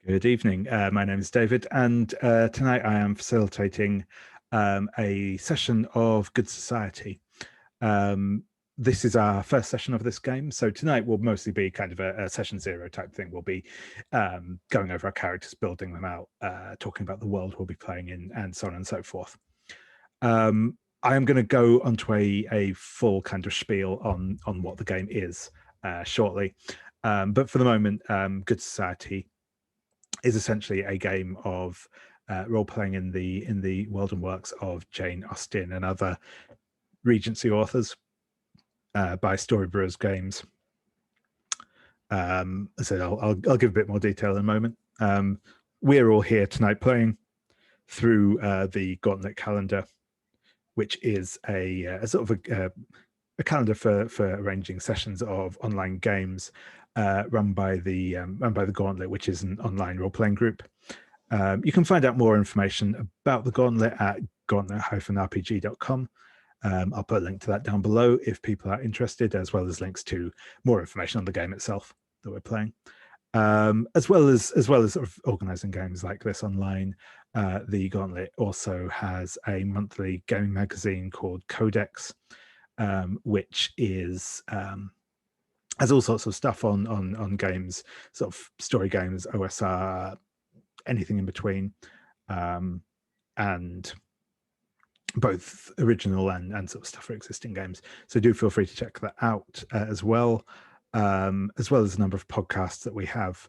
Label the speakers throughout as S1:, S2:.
S1: Good evening. My name is David, and tonight I am facilitating a session of Good Society. This is our first session of this game, so tonight will mostly be kind of a session zero type thing. We'll be going over our characters, building them out, talking about the world we'll be playing in, and so on and so forth. I am going to go onto a full kind of spiel on what the game is shortly, but for the moment, Good Society is essentially a game of role-playing in the world and works of Jane Austen and other Regency authors by Storybrewers Games. So I'll give a bit more detail in a moment. We're all here tonight playing through the Gauntlet Calendar, which is a sort of a calendar for arranging sessions of online games run by the Gauntlet, which is an online role-playing group. You can find out more information about the Gauntlet at gauntlet-rpg.com. I'll put a link to that down below if people are interested, as well as links to more information on the game itself that we're playing, as well as sort of organizing games like this online. The Gauntlet also has a monthly gaming magazine called Codex, which is has all sorts of stuff on games, sort of story games, OSR, anything in between, and both original and sort of stuff for existing games. So do feel free to check that out as well as a number of podcasts that we have,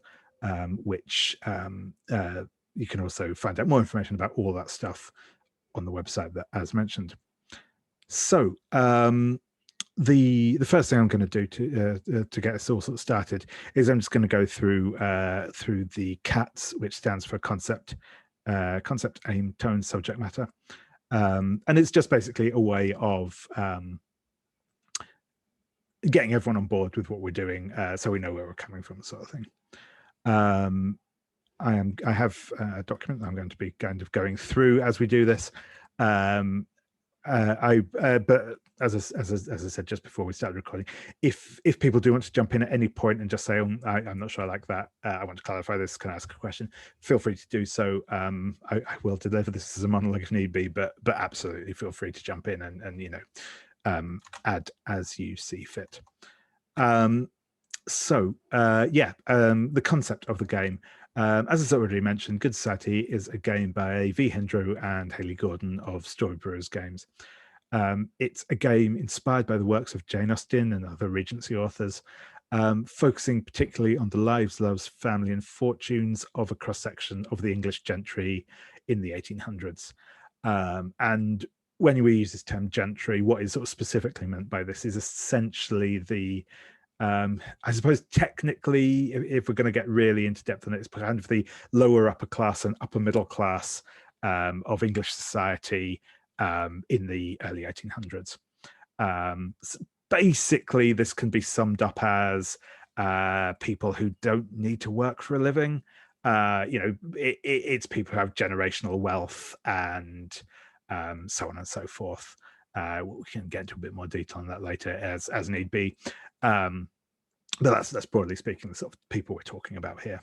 S1: which you can also find out more information about all that stuff on the website that, as mentioned. So the first thing I'm going to do to get us all sort of started is I'm just going to go through the CATS, which stands for concept, aim, tone, subject matter, and it's just basically a way of getting everyone on board with what we're doing, so we know where we're coming from, sort of thing. I have a document that I'm going to be kind of going through as we do this. But as I said just before we started recording, if people do want to jump in at any point and just say, oh, I'm not sure I like that, I want to clarify this, can I ask a question, feel free to do so. I will deliver this as a monologue if need be, but absolutely feel free to jump in and you know, add as you see fit. The concept of the game, as I already mentioned, Good Society is a game by V. Hendro and Hayley Gordon of Storybrewers Games. It's a game inspired by the works of Jane Austen and other Regency authors, focusing particularly on the lives, loves, family, and fortunes of a cross-section of the English gentry in the 1800s. And when we use this term gentry, what is sort of specifically meant by this is essentially the I suppose technically, if we're going to get really into depth on it, it's kind of the lower upper class and upper middle class of English society in the early 1800s. So basically, this can be summed up as people who don't need to work for a living. You know, it's people who have generational wealth and so on and so forth. We can get into a bit more detail on that later as need be. But that's broadly speaking the sort of people we're talking about here.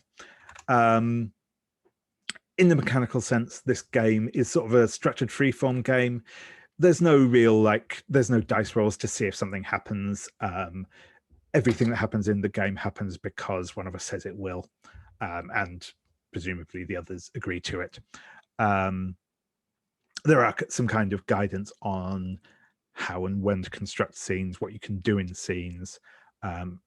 S1: In the mechanical sense, this game is sort of a structured freeform game. There's no real, there's no dice rolls to see if something happens. Everything that happens in the game happens because one of us says it will, and presumably the others agree to it. There are some kind of guidance on how and when to construct scenes, what you can do in scenes,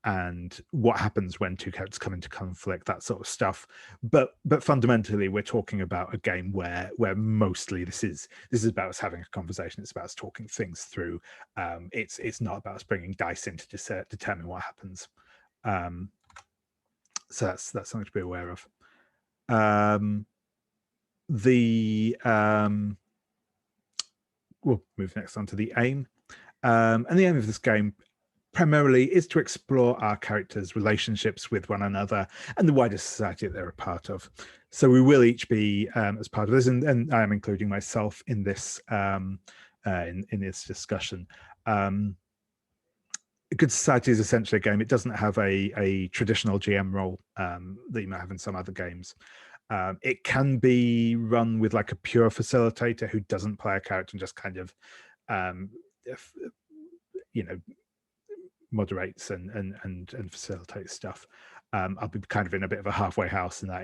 S1: and what happens when two characters come into conflict, that sort of stuff. But fundamentally, we're talking about a game where mostly this is about us having a conversation. It's about us talking things through. It's not about us bringing dice in to determine what happens. So that's something to be aware of. We'll move next on to the aim. And the aim of this game primarily is to explore our characters' relationships with one another and the wider society that they're a part of. So we will each be as part of this, and I am including myself in this in this discussion. Good Society is essentially a game. It doesn't have a traditional GM role that you might have in some other games. It can be run with like a pure facilitator who doesn't play a character and just kind of, if, you know, moderates and facilitates stuff. I'll be kind of in a bit of a halfway house in that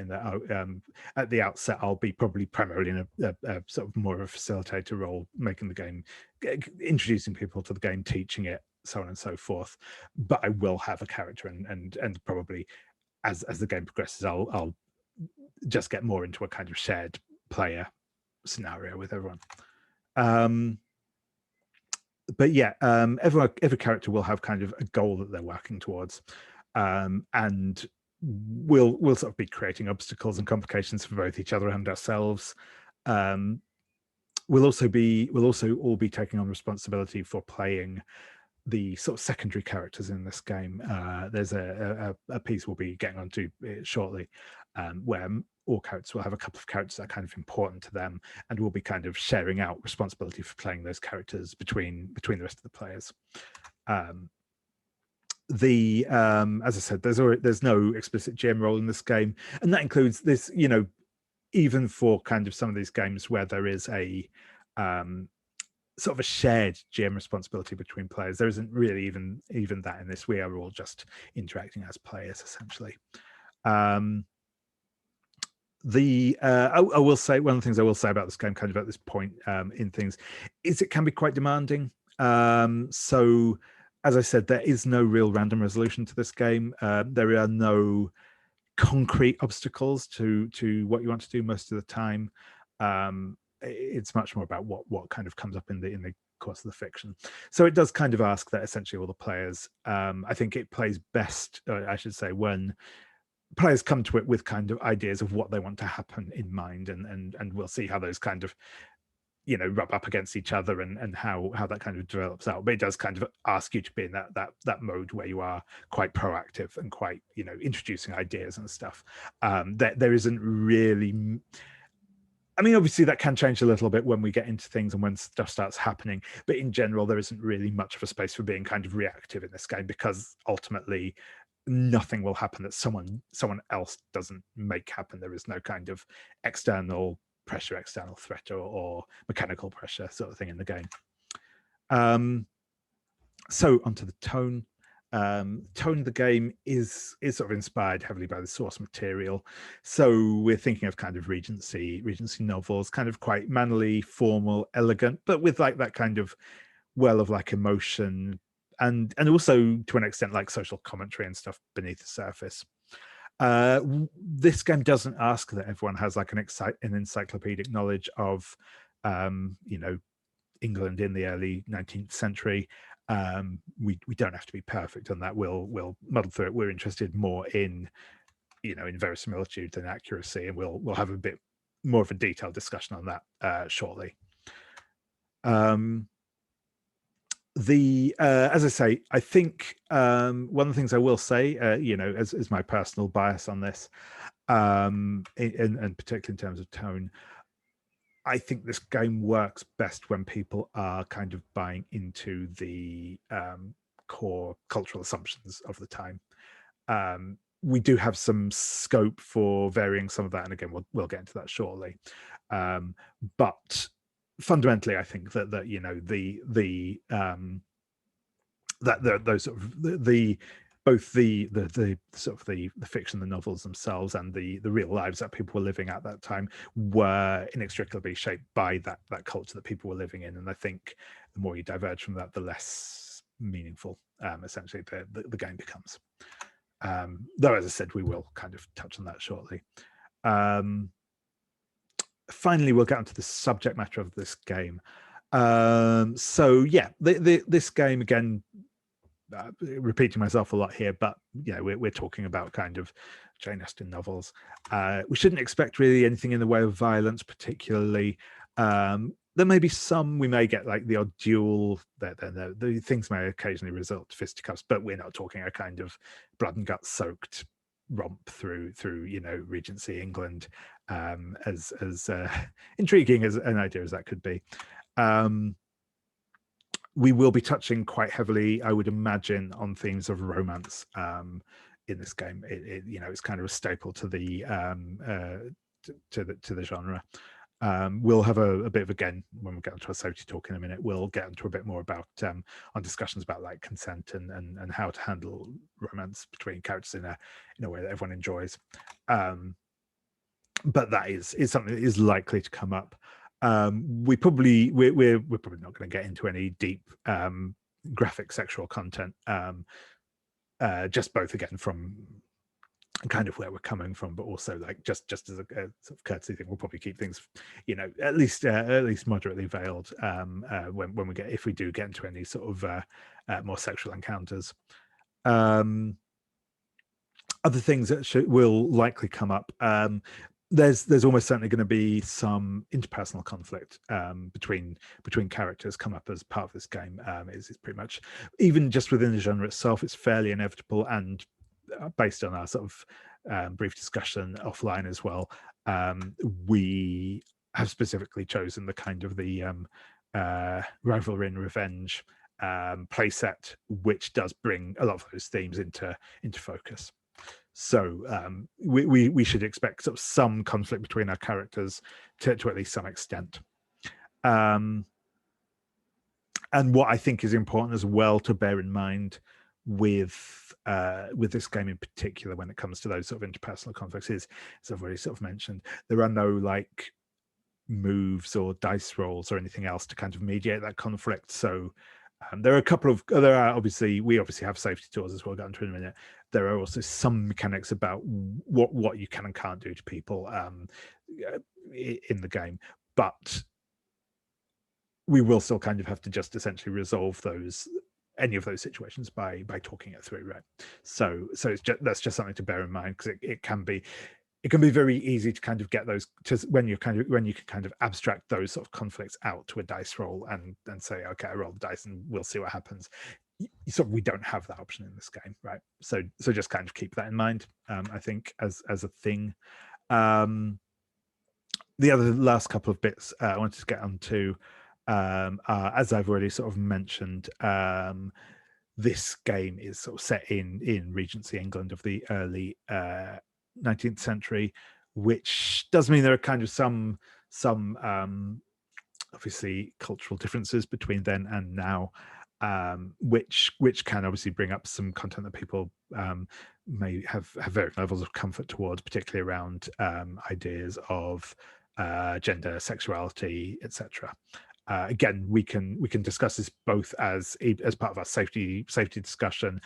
S1: at the outset I'll be probably primarily in a sort of more of a facilitator role, making the game, introducing people to the game, teaching it, so on and so forth. But I will have a character, and probably as the game progresses, I'll just get more into a kind of shared player scenario with everyone. But yeah, every character will have kind of a goal that they're working towards, and we'll sort of be creating obstacles and complications for both each other and ourselves. We'll also all be taking on responsibility for playing the sort of secondary characters in this game. There's a piece we'll be getting onto shortly, where all characters will have a couple of characters that are kind of important to them, and we'll be kind of sharing out responsibility for playing those characters between the rest of the players. As I said, there's no explicit GM role in this game, and that includes this, you know, even for kind of some of these games where there is a sort of a shared GM responsibility between players, there isn't really even that in this. We are all just interacting as players, essentially. I will say, one of the things I will say about this game, kind of at this point in things, is it can be quite demanding. So, as I said, there is no real random resolution to this game. There are no concrete obstacles to what you want to do most of the time. It's much more about what kind of comes up in the course of the fiction. So it does kind of ask that essentially all the players. I think it plays best, I should say, when players come to it with kind of ideas of what they want to happen in mind, and we'll see how those kind of, you know, rub up against each other and how that kind of develops out. But it does kind of ask you to be in that mode where you are quite proactive and quite, you know, introducing ideas and stuff. There isn't really, I mean, obviously that can change a little bit when we get into things and when stuff starts happening, but in general there isn't really much of a space for being kind of reactive in this game, because ultimately nothing will happen that someone else doesn't make happen. There is no kind of external pressure, external threat, or mechanical pressure sort of thing in the game. So onto the tone. Tone of the game is sort of inspired heavily by the source material. So we're thinking of kind of Regency novels, kind of quite manly, formal, elegant, but with like that kind of well of like emotion, and also to an extent like social commentary and stuff beneath the surface. This game doesn't ask that everyone has like an encyclopedic knowledge of, you know, England in the early 19th century. We don't have to be perfect on that. We'll muddle through it. We're interested more in, you know, in verisimilitude than accuracy, and we'll have a bit more of a detailed discussion on that shortly. As I say, I think one of the things I will say, you know, as my personal bias on this, and particularly in terms of tone, I think this game works best when people are kind of buying into the core cultural assumptions of the time. We do have some scope for varying some of that, and again, we'll get into that shortly. But fundamentally, I think that you know those sort of both the sort of the fiction, the novels themselves, and the real lives that people were living at that time were inextricably shaped by that culture that people were living in. And I think the more you diverge from that, the less meaningful essentially the game becomes. Though, as I said, we will kind of touch on that shortly. Finally, we'll get onto the subject matter of this game. So yeah, this game, again, repeating myself a lot here, but you know, we're talking about kind of Jane Austen novels. We shouldn't expect really anything in the way of violence, particularly. There may be some, we may get like the odd duel, the things may occasionally result to fisticuffs, but we're not talking a kind of blood and guts soaked romp through you know, Regency England, as intriguing as an idea as that could be. we will be touching quite heavily, I would imagine, on themes of romance in this game. It's kind of a staple to the to the genre. We'll have a bit of, again, when we get into our safety talk in a minute, we'll get into a bit more about on discussions about like consent and how to handle romance between characters in a way that everyone enjoys. But that is something that is likely to come up. We're probably not going to get into any deep graphic sexual content, just both again from kind of where we're coming from, but also like just as a sort of courtesy thing, we'll probably keep things, at least moderately veiled when we if we do get into any sort of more sexual encounters. Other things that will likely come up. There's almost certainly going to be some interpersonal conflict between characters come up as part of this game. It's pretty much, even just within the genre itself, it's fairly inevitable, and based on our sort of brief discussion offline as well, we have specifically chosen the kind of the rivalry and revenge playset, which does bring a lot of those themes into focus. So we should expect sort of some conflict between our characters to at least some extent. And what I think is important as well to bear in mind with this game in particular, when it comes to those sort of interpersonal conflicts, is, as I've already sort of mentioned, there are no like moves or dice rolls or anything else to kind of mediate that conflict. So there are we obviously have safety tools, as we'll get into in a minute. There are also some mechanics about what you can and can't do to people in the game, but we will still kind of have to just essentially resolve any of those situations by talking it through, right? So that's just something to bear in mind, because it can be very easy to kind of get those when you can kind of abstract those sort of conflicts out to a dice roll and say, okay, I roll the dice and we'll see what happens. So we don't have that option in this game, right? So just kind of keep that in mind, I think, as a thing. The other last couple of bits I wanted to get onto, as I've already sort of mentioned, this game is sort of set in Regency England of the early 19th century, which does mean there are kind of some obviously cultural differences between then and now, which can obviously bring up some content that people may have varying levels of comfort towards, particularly around ideas of gender, sexuality, etc. Again, we can discuss this both as part of our safety discussion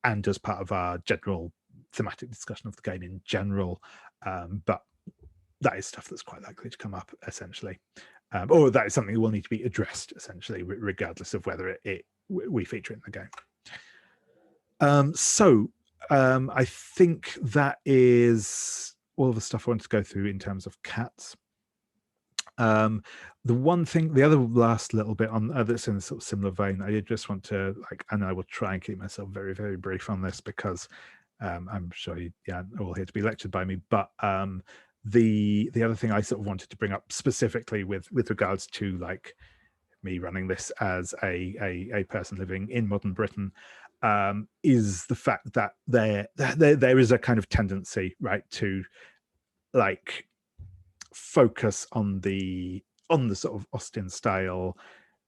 S1: and as part of our general thematic discussion of the game in general, but that is stuff that's quite likely to come up, essentially, or that is something that will need to be addressed, essentially, regardless of whether we feature it in the game. So I think that is all of the stuff I wanted to go through in terms of cats. The other last little bit on that's in a sort of similar vein, I did just want to, and I will try and keep myself very, very brief on this, because I'm sure you are all here to be lectured by me, but the other thing I sort of wanted to bring up specifically with regards to like me running this as a person living in modern Britain, is the fact that there is a kind of tendency, right, to like focus on the sort of Austen style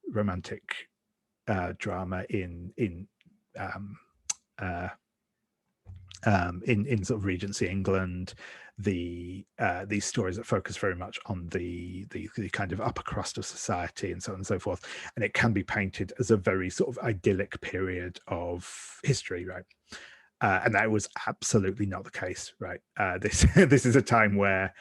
S1: romantic drama in sort of Regency England, these stories that focus very much on the kind of upper crust of society and so on and so forth, and it can be painted as a very sort of idyllic period of history, right? And that was absolutely not the case, right? This is a time where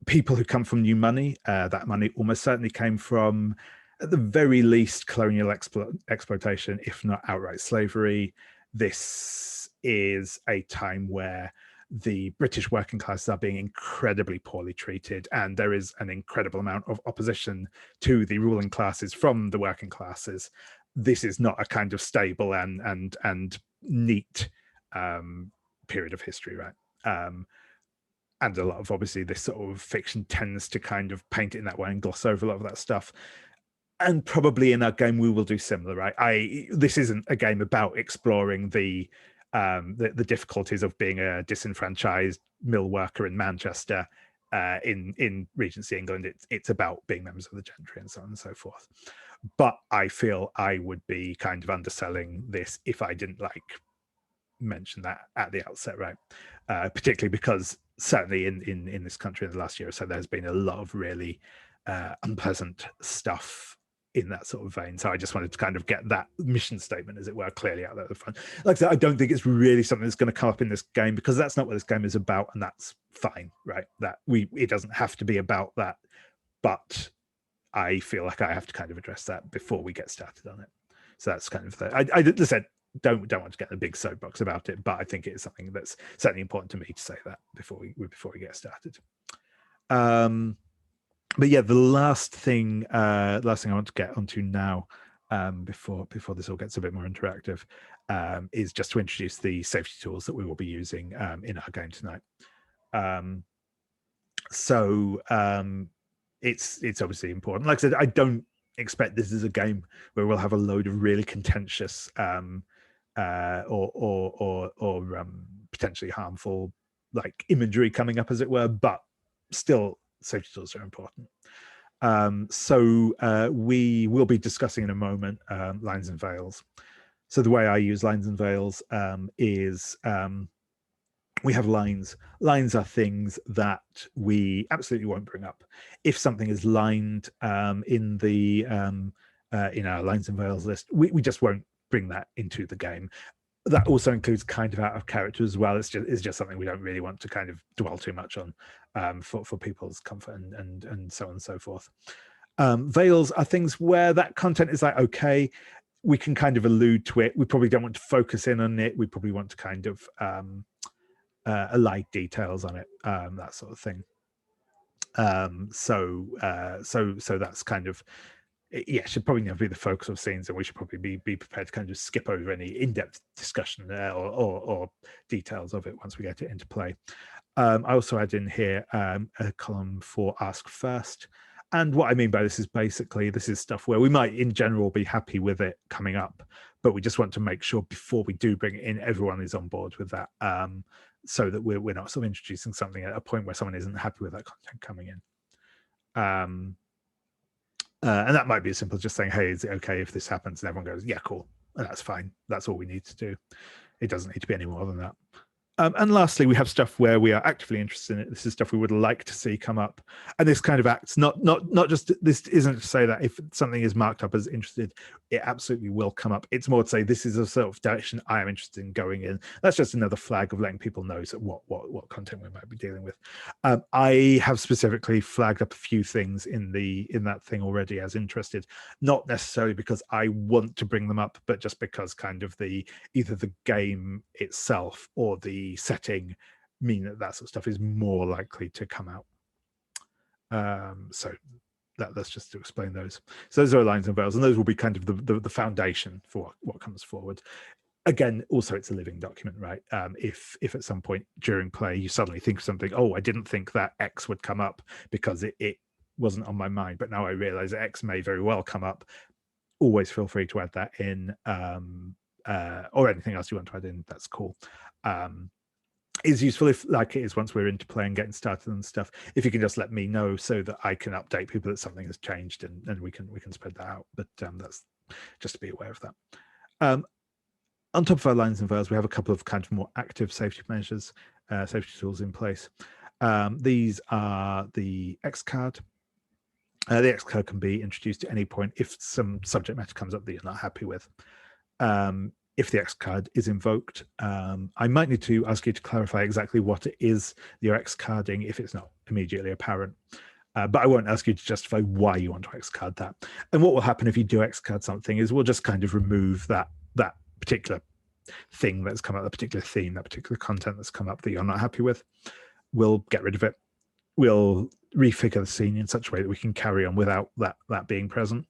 S1: people who come from new money, that money almost certainly came from, at the very least, colonial exploitation, if not outright slavery. This is a time where the British working classes are being incredibly poorly treated, and there is an incredible amount of opposition to the ruling classes from the working classes. This is not a kind of stable and neat period of history, right? And a lot of, obviously, this sort of fiction tends to kind of paint it in that way and gloss over a lot of that stuff. And probably in our game we will do similar, right? This isn't a game about exploring the difficulties of being a disenfranchised mill worker in Manchester in Regency England. It's about being members of the gentry and so on and so forth. But I feel I would be kind of underselling this if I didn't mention that at the outset, right? Particularly because certainly in this country in the last year or so, there's been a lot of really unpleasant stuff in that sort of vein. So I just wanted to kind of get that mission statement, as it were, clearly out there at the front. Like I said, I don't think it's really something that's going to come up in this game, because that's not what this game is about, and that's fine, right? It doesn't have to be about that, but I feel like I have to kind of address that before we get started on it. So that's kind of I said, don't want to get a big soapbox about it, but I think it is something that's certainly important to me to say that before we get started. But yeah, the last thing I want to get onto now, before this all gets a bit more interactive, is just to introduce the safety tools that we will be using in our game tonight. It's obviously important. Like I said, I don't expect this is a game where we'll have a load of really contentious or potentially harmful imagery coming up, as it were, but still safety tools are important. We will be discussing in a moment lines and veils. So the way I use lines and veils is we have lines. Lines are things that we absolutely won't bring up. If something is lined in our lines and veils list, we just won't bring that into the game. That also includes kind of out of character as well. It's just something we don't really want to kind of dwell too much on for people's comfort and so on and so forth. Veils are things where that content is okay, we can kind of allude to it. We probably don't want to focus in on it. We probably want to kind of alike details on it, that sort of thing. So that's kind of, should probably never be the focus of scenes, and we should probably be prepared to kind of skip over any in-depth discussion or details of it once we get it into play. I also add in here a column for Ask First. And what I mean by this is basically this is stuff where we might in general be happy with it coming up, but we just want to make sure before we do bring it in, everyone is on board with that, so that we're not sort of introducing something at a point where someone isn't happy with that content coming in. And that might be as simple as just saying, hey, is it okay if this happens? And everyone goes, yeah, cool. And that's fine. That's all we need to do. It doesn't need to be any more than that. And lastly, we have stuff where we are actively interested in it. This is stuff we would like to see come up. And this kind of acts, not just, this isn't to say that if something is marked up as interested, it absolutely will come up. It's more to say this is a sort of direction I am interested in going in. That's just another flag of letting people know what content we might be dealing with. I have specifically flagged up a few things in that thing already as interested, not necessarily because I want to bring them up, but just because kind of either the game itself or the setting mean that sort of stuff is more likely to come out. So that's just to explain those. So those are lines and veils, and those will be kind of the foundation for what comes forward. Again, also it's a living document, right? If at some point during play you suddenly think of something, oh, I didn't think that X would come up because it wasn't on my mind, but now I realize that X may very well come up, always feel free to add that in, or anything else you want to add in, that's cool. Is useful if, like it is once we're into play and getting started and stuff, if you can just let me know so that I can update people that something has changed and we can spread that out. But that's just to be aware of that. On top of our lines and veils, we have a couple of kind of more active safety measures, safety tools in place. These are the X card. The X card can be introduced at any point if some subject matter comes up that you're not happy with. If the X card is invoked, I might need to ask you to clarify exactly what it is you're X carding if it's not immediately apparent. But I won't ask you to justify why you want to X card that. And what will happen if you do X card something is we'll just kind of remove that particular thing that's come up, that particular theme, that particular content that's come up that you're not happy with. We'll get rid of it. We'll refigure the scene in such a way that we can carry on without that being present.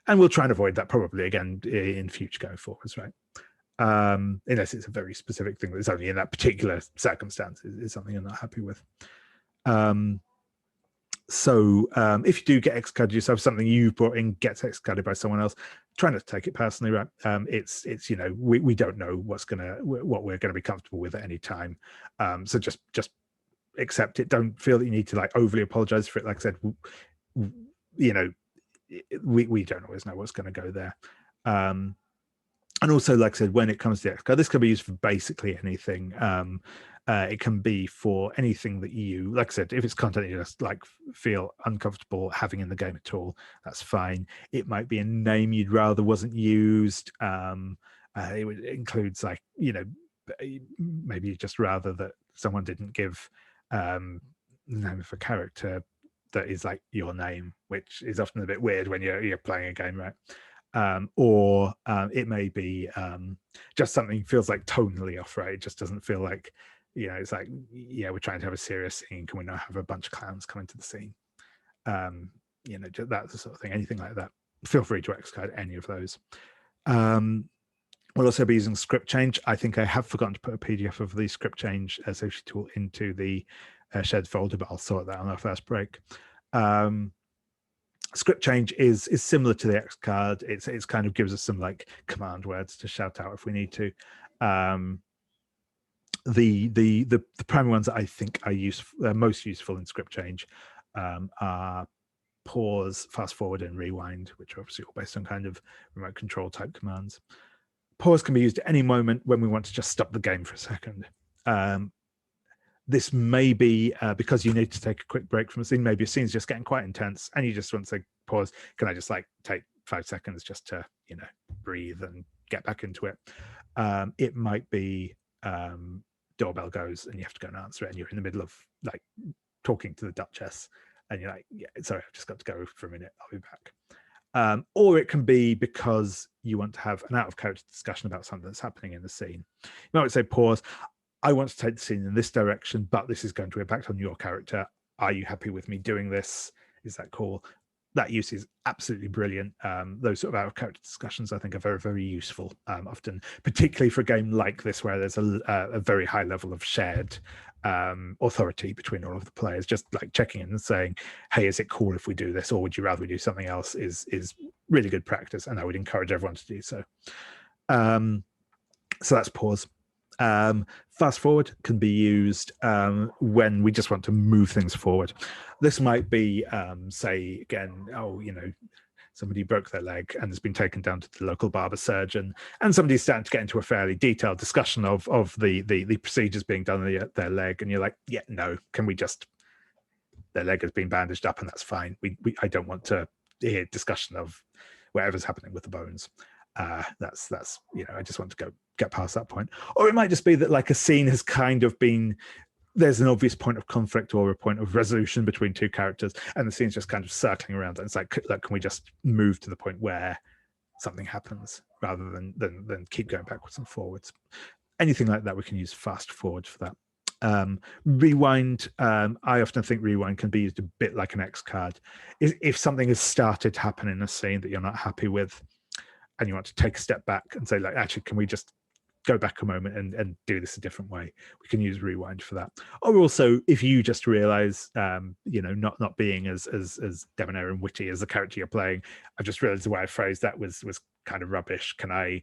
S1: And we'll try and avoid that probably again in future going forwards, right? Unless it's a very specific thing that's only in that particular circumstance is something you're not happy with. So if you do get excarded yourself, something you brought in gets excarded by someone else, try not to take it personally, right? It's we don't know what we're gonna be comfortable with at any time. So just accept it. Don't feel that you need to like overly apologize for it. Like I said, we don't always know what's going to go there. And also, like I said, when it comes to the X card, this can be used for basically anything. It can be for anything that you, like I said, if it's content you just like feel uncomfortable having in the game at all, that's fine. It might be a name you'd rather wasn't used. It includes like, maybe you'd just rather that someone didn't give the name of a character that is like your name, which is often a bit weird when you're playing a game, right? Or it may be just something feels like tonally off, right? It just doesn't feel like, it's like, yeah, we're trying to have a serious scene. Can we not have a bunch of clowns come into the scene? That's the sort of thing. Anything like that. Feel free to X-card any of those. We'll also be using script change. I think I have forgotten to put a PDF of the script change association tool into the shared folder, but I'll sort that on our first break. Script change is similar to the X card. It's kind of gives us some like command words to shout out if we need to. The primary ones that I think are most useful in script change are pause, fast forward, and rewind, which are obviously all based on kind of remote control type commands. Pause can be used at any moment when we want to just stop the game for a second. This may be because you need to take a quick break from a scene. Maybe a scene's just getting quite intense and you just want to say, pause. Can I just like take 5 seconds just to, breathe and get back into it? It might be doorbell goes and you have to go and answer it and you're in the middle of like talking to the Duchess and you're like, yeah, sorry, I've just got to go for a minute. I'll be back. Or it can be because you want to have an out of character discussion about something that's happening in the scene. You might say, pause. I want to take the scene in this direction, but this is going to impact on your character. Are you happy with me doing this? Is that cool? That use is absolutely brilliant. Those sort of out of character discussions, I think, are very, very useful often, particularly for a game like this, where there's a very high level of shared authority between all of the players. Just like checking in and saying, hey, is it cool if we do this? Or would you rather we do something else is really good practice. And I would encourage everyone to do so. So that's pause. Fast forward can be used when we just want to move things forward. This might be, say, again, somebody broke their leg and has been taken down to the local barber surgeon, and somebody's starting to get into a fairly detailed discussion of the procedures being done on their leg, and you're like, yeah, no, can we just, their leg has been bandaged up and that's fine. I don't want to hear discussion of whatever's happening with the bones. That's I just want to get past that point. Or it might just be that like a scene has kind of been, there's an obvious point of conflict or a point of resolution between two characters, and the scene's just kind of circling around. And it's like, can we just move to the point where something happens rather than keep going backwards and forwards? Anything like that, we can use fast forward for that. Rewind, I often think rewind can be used a bit like an X card. If something has started to happen in a scene that you're not happy with, and you want to take a step back and say, like, actually, can we just go back a moment and do this a different way? We can use rewind for that. Or also, if you just realize, not being as debonair and witty as the character you're playing, I've just realized the way I phrased that was kind of rubbish. Can I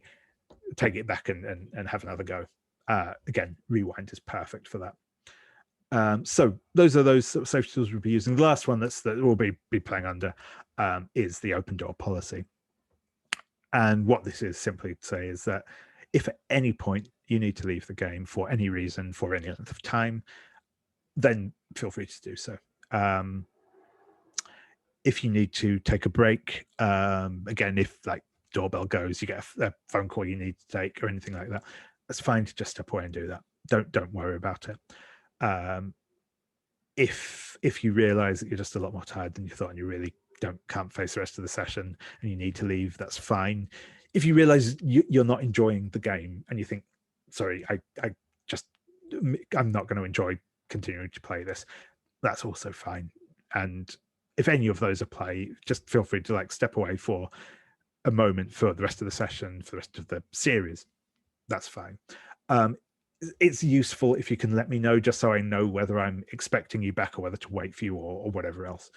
S1: take it back and have another go? Again, rewind is perfect for that. So those are those sort of safety tools we'll be using. The last one that we'll be playing under is the open door policy. And what this is simply to say is that if at any point you need to leave the game for any reason, for any length of time, then feel free to do so. If you need to take a break, again, if like doorbell goes, you get a phone call you need to take or anything like that, that's fine to just step away and do that. Don't worry about it. If you realize that you're just a lot more tired than you thought and you really can't face the rest of the session and you need to leave, that's fine. If you realize you're not enjoying the game and you think, sorry, I'm not going to enjoy continuing to play this, that's also fine. And if any of those apply, just feel free to like step away for a moment for the rest of the session, for the rest of the series. That's fine. it's useful if you can let me know, just so I know whether I'm expecting you back or whether to wait for you or whatever else.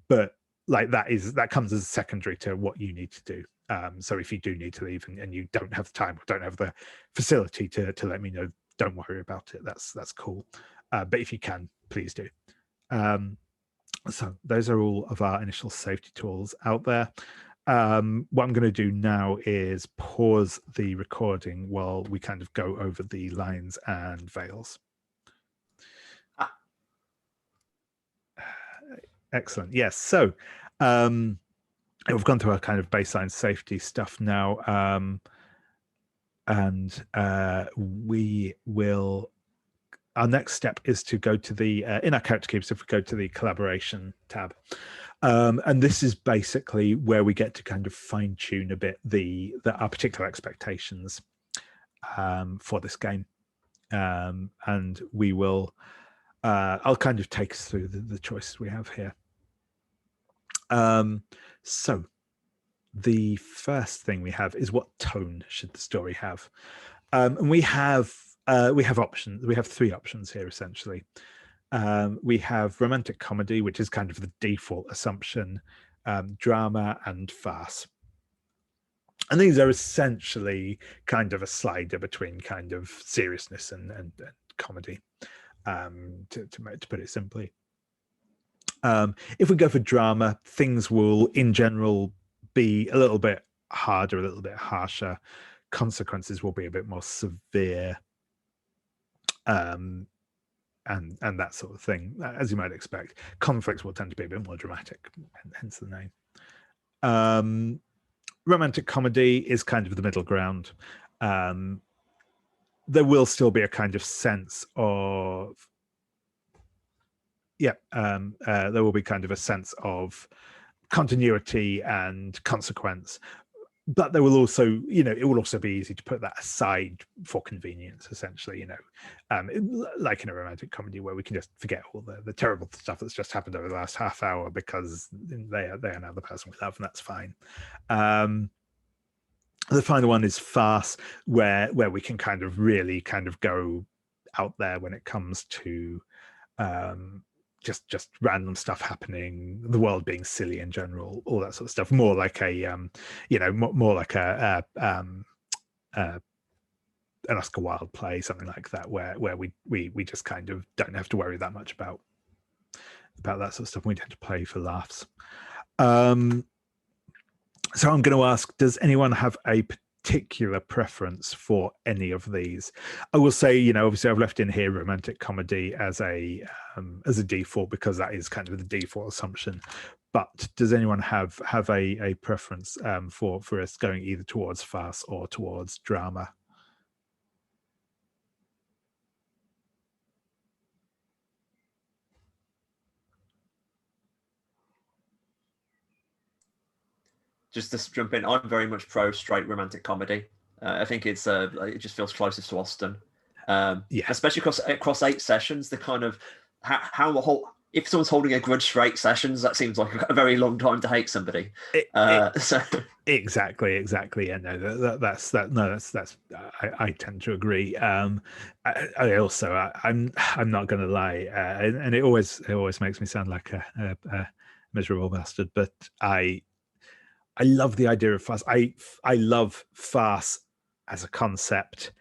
S1: But like that comes as secondary to what you need to do. So if you do need to leave and you don't have the time or don't have the facility to let me know, don't worry about it. That's cool. But if you can, please do. So those are all of our initial safety tools out there. What I'm going to do now is pause the recording while we kind of go over the lines and veils. Excellent. Yes. So we've gone through our kind of baseline safety stuff now, and we will. Our next step is to go to the in our character cubes. If we go to the collaboration tab, and this is basically where we get to kind of fine tune a bit our particular expectations for this game, and we will. I'll kind of take us through the choices we have here. So the first thing we have is what tone should the story have, and we have options. We have 3 options here essentially. We have romantic comedy, which is kind of the default assumption, drama, and farce. And these are essentially kind of a slider between kind of seriousness and comedy, to put it simply. If we go for drama, things will in general be a little bit harder, a little bit harsher. Consequences will be a bit more severe. And that sort of thing, as you might expect. Conflicts will tend to be a bit more dramatic, hence the name. Romantic comedy is kind of the middle ground. There will still be a kind of sense of, there will be kind of a sense of continuity and consequence. But there will also, it will also be easy to put that aside for convenience, essentially, like in a romantic comedy where we can just forget all the terrible stuff that's just happened over the last half hour because they are now the person we love, and that's fine. The final one is farce, where we can kind of really kind of go out there when it comes to just random stuff happening, the world being silly in general, all that sort of stuff. More like a more like an Oscar Wilde play, something like that, where we just kind of don't have to worry that much about that sort of stuff. We tend to play for laughs. So I'm going to ask, does anyone have a particular preference for any of these? I will say, obviously I've left in here romantic comedy as a default because that is kind of the default assumption. But does anyone have a preference for us going either towards farce or towards drama?
S2: Just to jump in, I'm very much pro straight romantic comedy. I think it just feels closest to Austen. Especially across 8 sessions, the kind of how the whole, if someone's holding a grudge for 8 sessions, that seems like a very long time to hate somebody. So
S1: exactly, and I tend to agree. I also I'm not going to lie, and it always makes me sound like a miserable bastard, but I love the idea of farce. I love farce as a concept.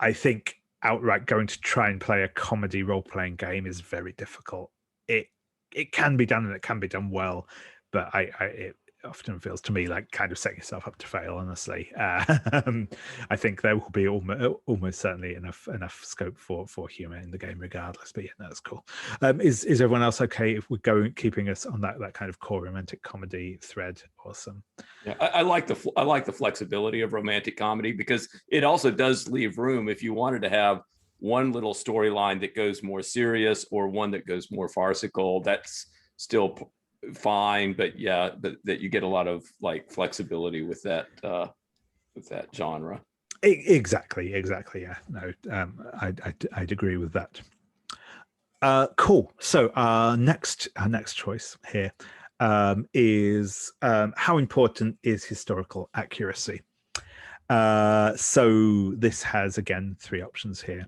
S1: I think outright going to try and play a comedy role-playing game is very difficult. It can be done and it can be done well, but it often feels to me like kind of setting yourself up to fail, honestly. I think there will be almost certainly enough scope for humor in the game regardless, but yeah, that's cool. Is everyone else okay if we're keeping us on that kind of core romantic comedy thread? Awesome.
S3: Yeah, I like the flexibility of romantic comedy because it also does leave room if you wanted to have one little storyline that goes more serious or one that goes more farcical. That's still fine, but yeah, that you get a lot of like flexibility with that genre.
S1: Exactly. Yeah, no, I'd agree with that. Cool. So our next choice here is how important is historical accuracy? So this has, again, 3 options here.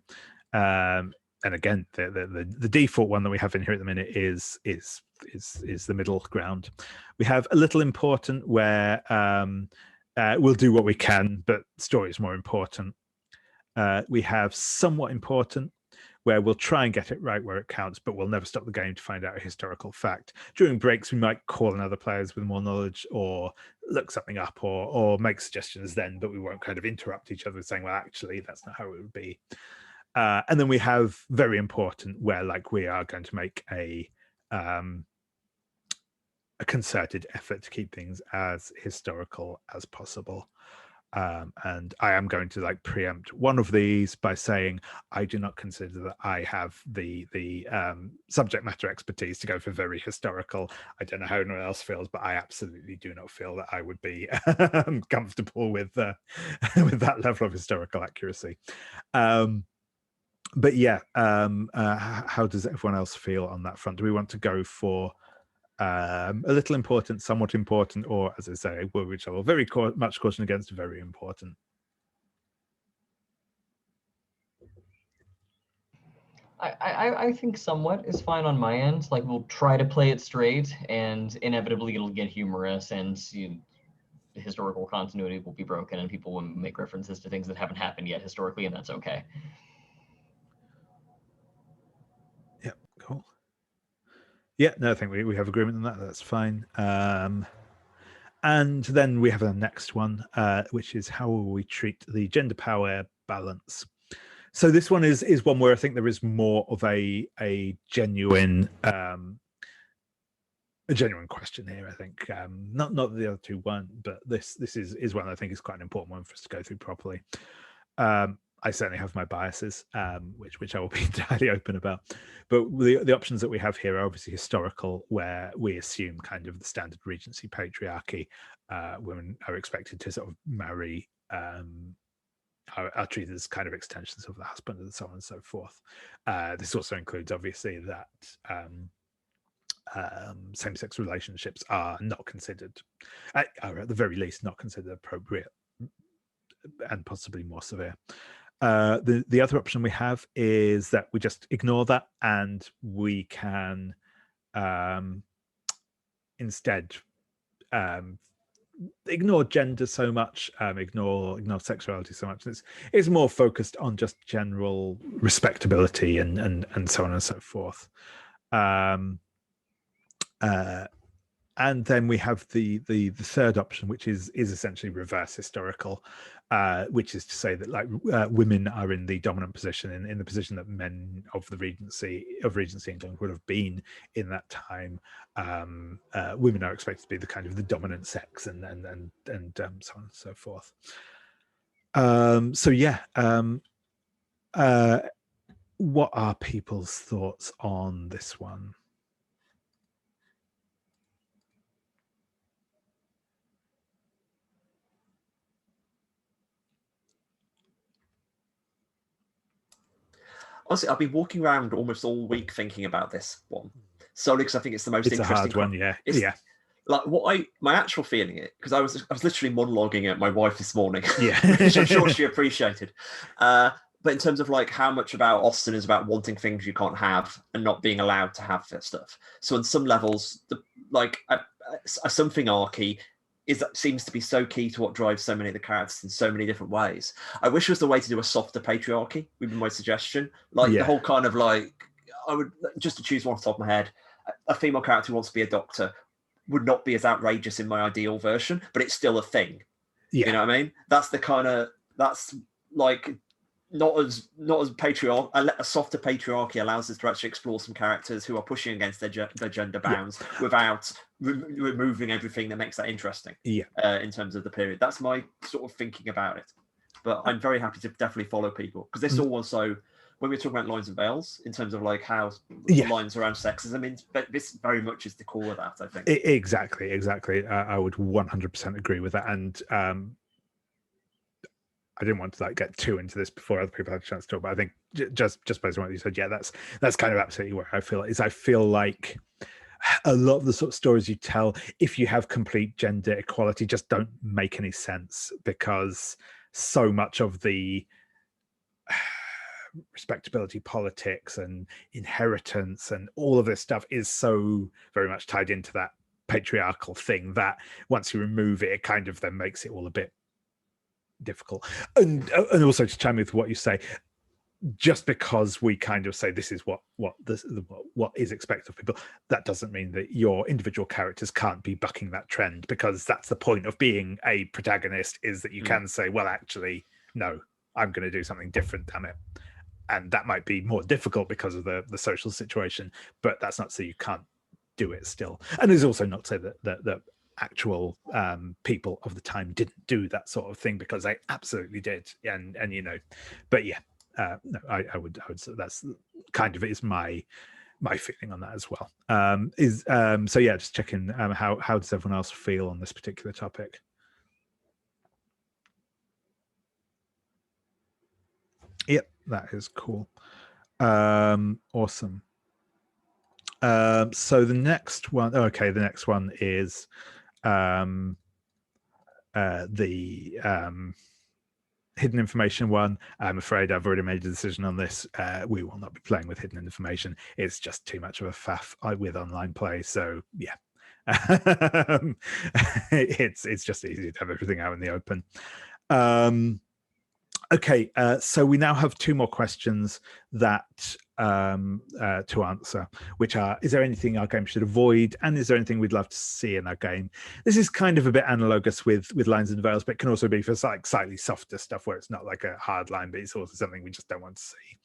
S1: And again, the default one that we have in here at the minute is the middle ground. We have a little important, where we'll do what we can, but story is more important. We have somewhat important, where we'll try and get it right where it counts, but we'll never stop the game to find out a historical fact. During breaks, we might call on other players with more knowledge, or look something up, or make suggestions then, but we won't kind of interrupt each other saying, well, actually, that's not how it would be. And then we have very important, where like we are going to make a concerted effort to keep things as historical as possible. And I am going to like preempt one of these by saying I do not consider that I have the subject matter expertise to go for very historical. I don't know how anyone else feels, but I absolutely do not feel that I would be comfortable with that level of historical accuracy. But yeah, how does everyone else feel on that front? Do we want to go for a little important, somewhat important, or, as I say, which I will very much caution against, very important?
S4: I think somewhat is fine on my end. Like, we'll try to play it straight, and inevitably it'll get humorous, and the historical continuity will be broken, and people will make references to things that haven't happened yet historically, and that's okay.
S1: Yeah, cool. Yeah, no, I think we have agreement on that. That's fine. And then we have a next one, which is how will we treat the gender power balance? So this one is one where I think there is more of a genuine question here. I think not that the other two weren't, but this is one I think is quite an important one for us to go through properly. I certainly have my biases, which I will be entirely open about. But the options that we have here are obviously historical, where we assume kind of the standard Regency patriarchy. Women are expected to sort of marry, are treated as kind of extensions of the husband, and so on and so forth. This also includes, obviously, that same-sex relationships are not considered, are at the very least not considered appropriate, and possibly more severe. The other option we have is that we just ignore that, and we can instead ignore gender so much, ignore sexuality so much. It's more focused on just general respectability and so on and so forth. And then we have the third option, which is essentially reverse historical, which is to say that like women are in the dominant position, in the position that men of the Regency England would have been in that time. Women are expected to be the kind of the dominant sex, and so on and so forth. So yeah, what are people's thoughts on this one?
S2: Honestly, I've been walking around almost all week thinking about this one, solely because I think it's the most interesting.
S1: It's a hard one, yeah. Yeah.
S2: Like my actual feeling it, because I was literally monologuing at my wife this morning,
S1: yeah,
S2: which I'm sure she appreciated. But in terms of like how much about Austen is about wanting things you can't have and not being allowed to have that stuff. So on some levels, a something archy seems to be so key to what drives so many of the characters in so many different ways. I wish there was the way to do a softer patriarchy, would be my suggestion. Like the whole kind of like, I would just to choose one off the top of my head, a female character who wants to be a doctor would not be as outrageous in my ideal version, but it's still a thing. Yeah. You know what I mean? That's like not as patriarch. A softer patriarchy allows us to actually explore some characters who are pushing against their gender bounds without removing everything that makes that interesting. Yeah. In terms of the period, that's my sort of thinking about it. But I'm very happy to definitely follow people, because this all also, when we're talking about lines and veils, in terms of like how the lines around sexism, this very much is the core of that, I think.
S1: Exactly. I would 100% agree with that. And I didn't want to like get too into this before other people had a chance to talk, but I think just based on what you said, that's kind of absolutely where I feel. I feel like a lot of the sort of stories you tell, if you have complete gender equality, just don't make any sense, because so much of the respectability politics and inheritance and all of this stuff is so very much tied into that patriarchal thing that once you remove it, it kind of then makes it all a bit difficult. And also to chime with what you say, just because we kind of say this is what is expected of people, that doesn't mean that your individual characters can't be bucking that trend, because that's the point of being a protagonist, is that you can say, well, actually, no, I'm going to do something different, damn it. And that might be more difficult because of the social situation, but that's not to say you can't do it still. And it's also not to say that actual people of the time didn't do that sort of thing, because they absolutely did. And you know, but yeah. No, I would say that's kind of is my feeling on that as well. So yeah, just checking how does everyone else feel on this particular topic? Yep, that is cool. Awesome. So the next one, the next one is the hidden information one. I'm afraid I've already made a decision on this. We will not be playing with hidden information. It's just too much of a faff with online play. So yeah, it's just easy to have everything out in the open. Okay, so we now have two more questions that to answer, which are: is there anything our game should avoid, and is there anything we'd love to see in our game? This is kind of a bit analogous with Lines and Veils, but it can also be for like slightly softer stuff where it's not like a hard line, but it's also something we just don't want to see.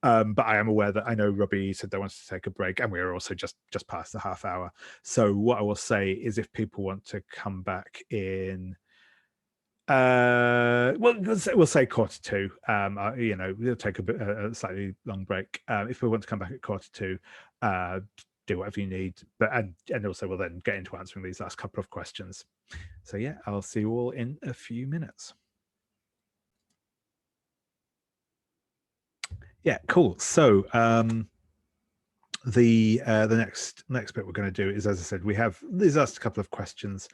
S1: But I am aware that I know Robbie said they wanted to take a break, and we are also just past the half hour. So what I will say is, if people want to come back in, well, we'll say 1:45. You know, we'll take a slightly long break. If we want to come back at 1:45, do whatever you need. But and also we'll then get into answering these last couple of questions. So yeah, I'll see you all in a few minutes. Yeah, cool. So the next bit we're going to do is, as I said, we have these last couple of questions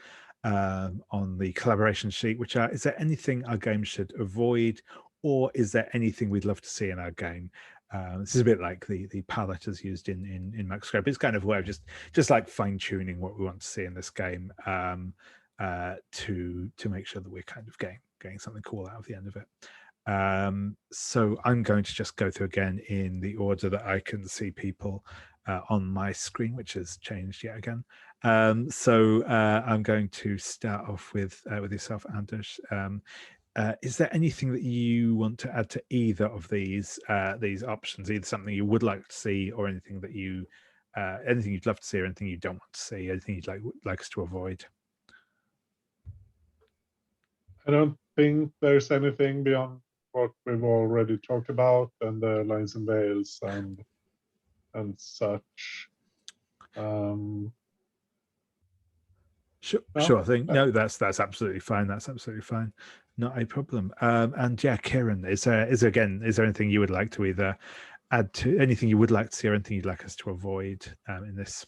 S1: on the collaboration sheet, which are: is there anything our game should avoid, or is there anything we'd love to see in our game? This is a bit like the palette as used in Muckscope. It's kind of a way of just like fine-tuning what we want to see in this game, to make sure that we're kind of getting something cool out of the end of it. So I'm going to just go through again in the order that I can see people on my screen, which has changed yet again. So I'm going to start off with yourself, Anders. Is there anything that you want to add to either of these options? Either something you would like to see, or anything that anything you'd love to see, or anything you don't want to see, anything you'd like us to avoid?
S5: I don't think there's anything beyond what we've already talked about, and the Lines and Veils and such.
S1: Sure thing. No, that's absolutely fine. That's absolutely fine. Not a problem. And yeah, Kieran, is there anything you would like to either add to, anything you would like to see, or anything you'd like us to avoid in this?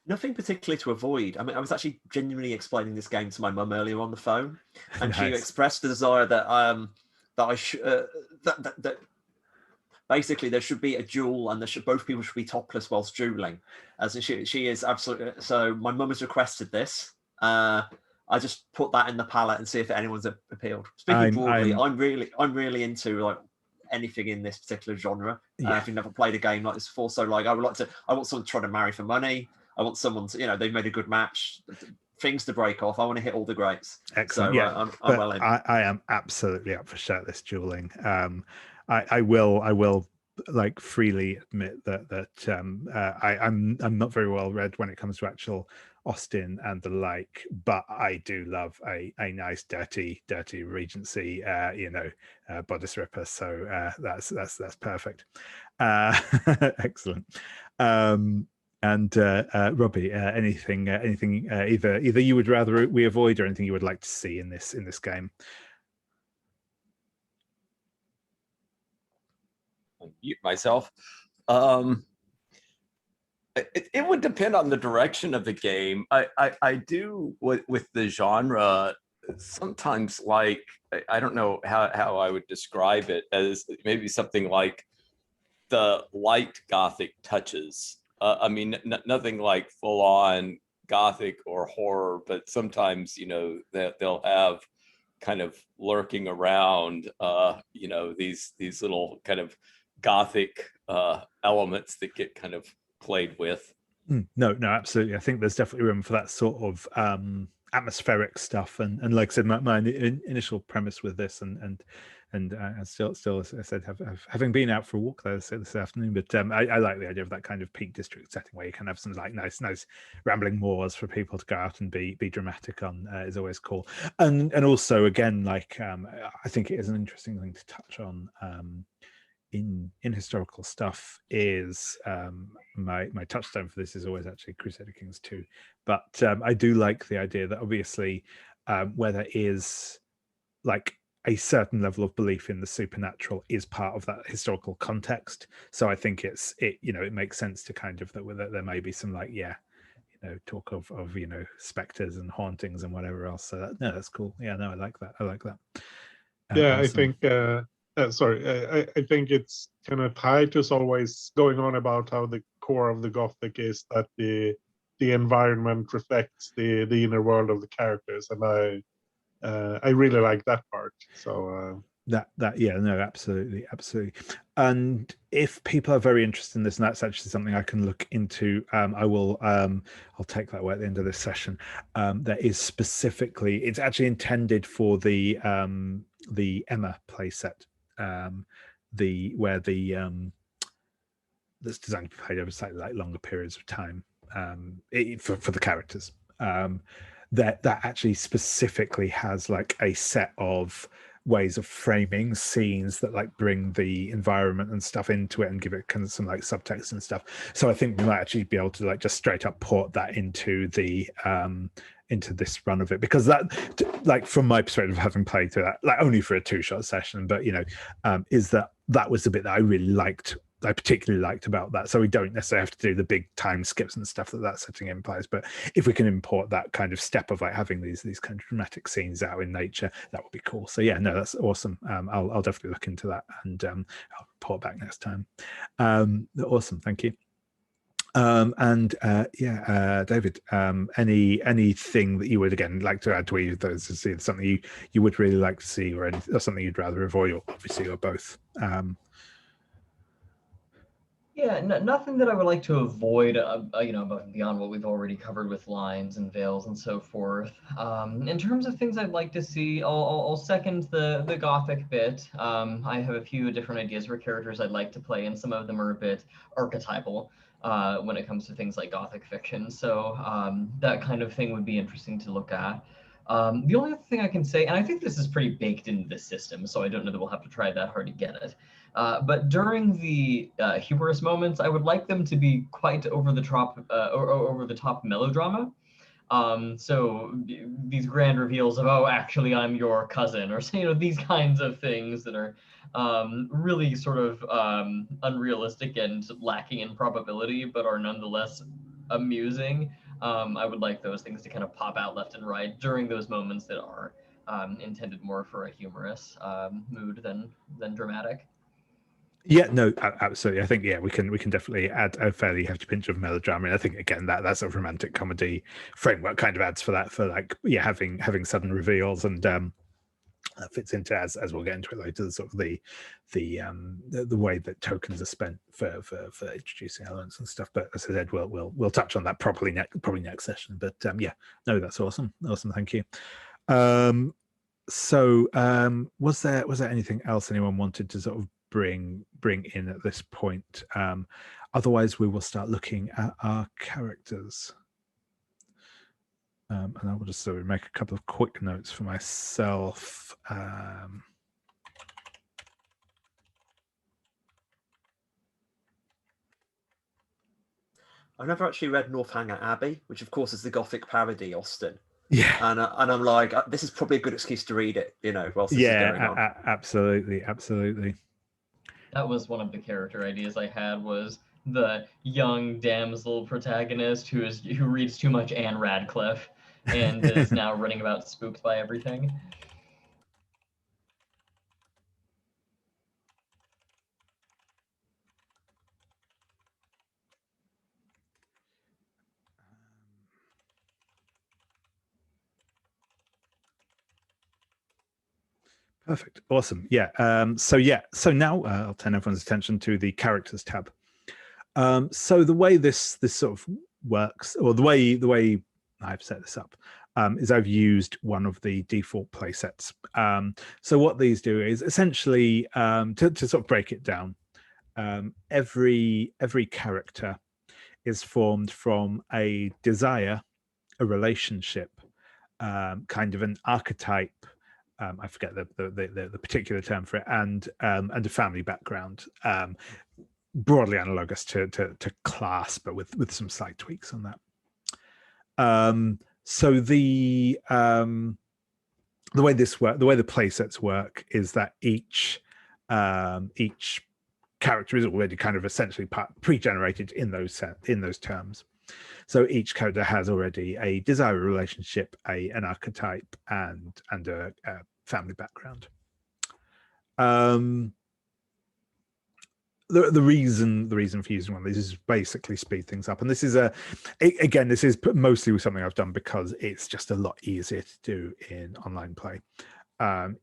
S2: Nothing particularly to avoid. I mean, I was actually genuinely explaining this game to my mum earlier on the phone, and she expressed the desire that I should that basically there should be a duel, and both people should be topless whilst dueling. As she is absolutely. So my mum has requested this. I just put that in the palette and see if anyone's appealed. Speaking broadly, I'm really into like anything in this particular genre.
S1: Yeah.
S2: I've never played a game like this before, so like I want someone to try to marry for money. I want someone to, they've made a good match, things to break off. I want to hit all the greats.
S1: Excellent.
S2: So,
S1: yeah,
S2: I'm well in.
S1: I am absolutely up for shirtless dueling. I will like freely admit that I'm not very well read when it comes to actual Austin and the like, but I do love a nice dirty Regency bodice ripper. So that's perfect. Excellent. And Robbie, anything either you would rather we avoid, or anything you would like to see in this game?
S3: Myself, it would depend on the direction of the game. I do with the genre sometimes like, I don't know how I would describe it, as maybe something like the light Gothic touches. I mean, nothing like full on Gothic or horror, but sometimes, you know, that they'll have kind of lurking around, you know, these little kind of Gothic elements that get kind of played with.
S1: No, absolutely. I think there's definitely room for that sort of atmospheric stuff. And like I said, my initial premise with this, and still, as I said, having been out for a walk there this afternoon, but I like the idea of that kind of Peak District setting where you can have some like nice rambling moors for people to go out and be dramatic on. Is always cool. And also again, like I think it is an interesting thing to touch on. In historical stuff is my touchstone for this is always actually Crusader Kings 2, but I do like the idea that obviously where there is like a certain level of belief in the supernatural is part of that historical context. So I think it makes sense to kind of that there may be some like talk of specters and hauntings and whatever else. So that's cool. Yeah, no, I like that.
S5: Yeah,
S1: awesome.
S5: I think I think it's kind of Titus always going on about how the core of the Gothic is that the environment reflects the inner world of the characters, and I really like that part. So
S1: absolutely. And if people are very interested in this, and that's actually something I can look into, I'll take that away at the end of this session. There is specifically, it's actually intended for the Emma playset. That's designed to be played over slightly like longer periods of time for the characters. That actually specifically has like a set of ways of framing scenes that like bring the environment and stuff into it and give it kind of some like subtext and stuff. So I think we might actually be able to like just straight up port that into the into this run of it, because that, like from my perspective, having played through that like only for a 2-shot session, but is that was the bit that I really liked. I particularly liked about that. So we don't necessarily have to do the big time skips and stuff that setting implies, but if we can import that kind of step of like having these kind of dramatic scenes out in nature, that would be cool. So yeah, no, that's awesome. I'll definitely look into that, and I'll report back next time. Awesome, thank you. David, anything that you would again like to add to either of those, to see something you would really like to see, or something you'd rather avoid, or obviously, or both?
S4: Nothing that I would like to avoid, above and beyond what we've already covered with lines and veils and so forth. In terms of things I'd like to see, I'll second the Gothic bit. I have a few different ideas for characters I'd like to play, and some of them are a bit archetypal when it comes to things like Gothic fiction. So that kind of thing would be interesting to look at. The only other thing I can say, and I think this is pretty baked into the system, so I don't know that we'll have to try that hard to get it. But during the humorous moments, I would like them to be quite over the top melodrama. So these grand reveals of, oh, actually I'm your cousin, or these kinds of things that are really sort of unrealistic and lacking in probability, but are nonetheless amusing. I would like those things to kind of pop out left and right during those moments that are intended more for a humorous mood than dramatic.
S1: Yeah, no, absolutely. I think we can definitely add a fairly hefty pinch of melodrama. And I think again that sort of romantic comedy framework kind of adds for that, for like having sudden reveals, and fits into, as we'll get into it later, sort of the way that tokens are spent for introducing elements and stuff. But as I said, we'll touch on that probably next session. But no, that's awesome, thank you. So was there anything else anyone wanted to sort of bring in at this point? Otherwise we will start looking at our characters, and I will just sort of make a couple of quick notes for myself. I've
S2: never actually read Northanger Abbey, which of course is the Gothic parody, Austin.
S1: Yeah,
S2: and I'm like, this is probably a good excuse to read it, whilst this is going on.
S1: Absolutely.
S4: That was one of the character ideas I had, was the young damsel protagonist who reads too much Anne Radcliffe, and is now running about spooked by everything.
S1: Perfect. Awesome. Yeah. So now I'll turn everyone's attention to the characters tab. So the way this sort of works, or the way I've set this up, is I've used one of the default playsets. So what these do is essentially, to sort of break it down, every character is formed from a desire, a relationship, kind of an archetype. I forget the particular term for it, and a family background, broadly analogous to class, but with some slight tweaks on that. So the way the play sets work is that each character is already kind of essentially pre-generated in those terms. So each character has already a desire, relationship, an archetype, and a family background. The reason for using one of these is basically speed things up, and this is again, this is mostly something I've done because it's just a lot easier to do in online play.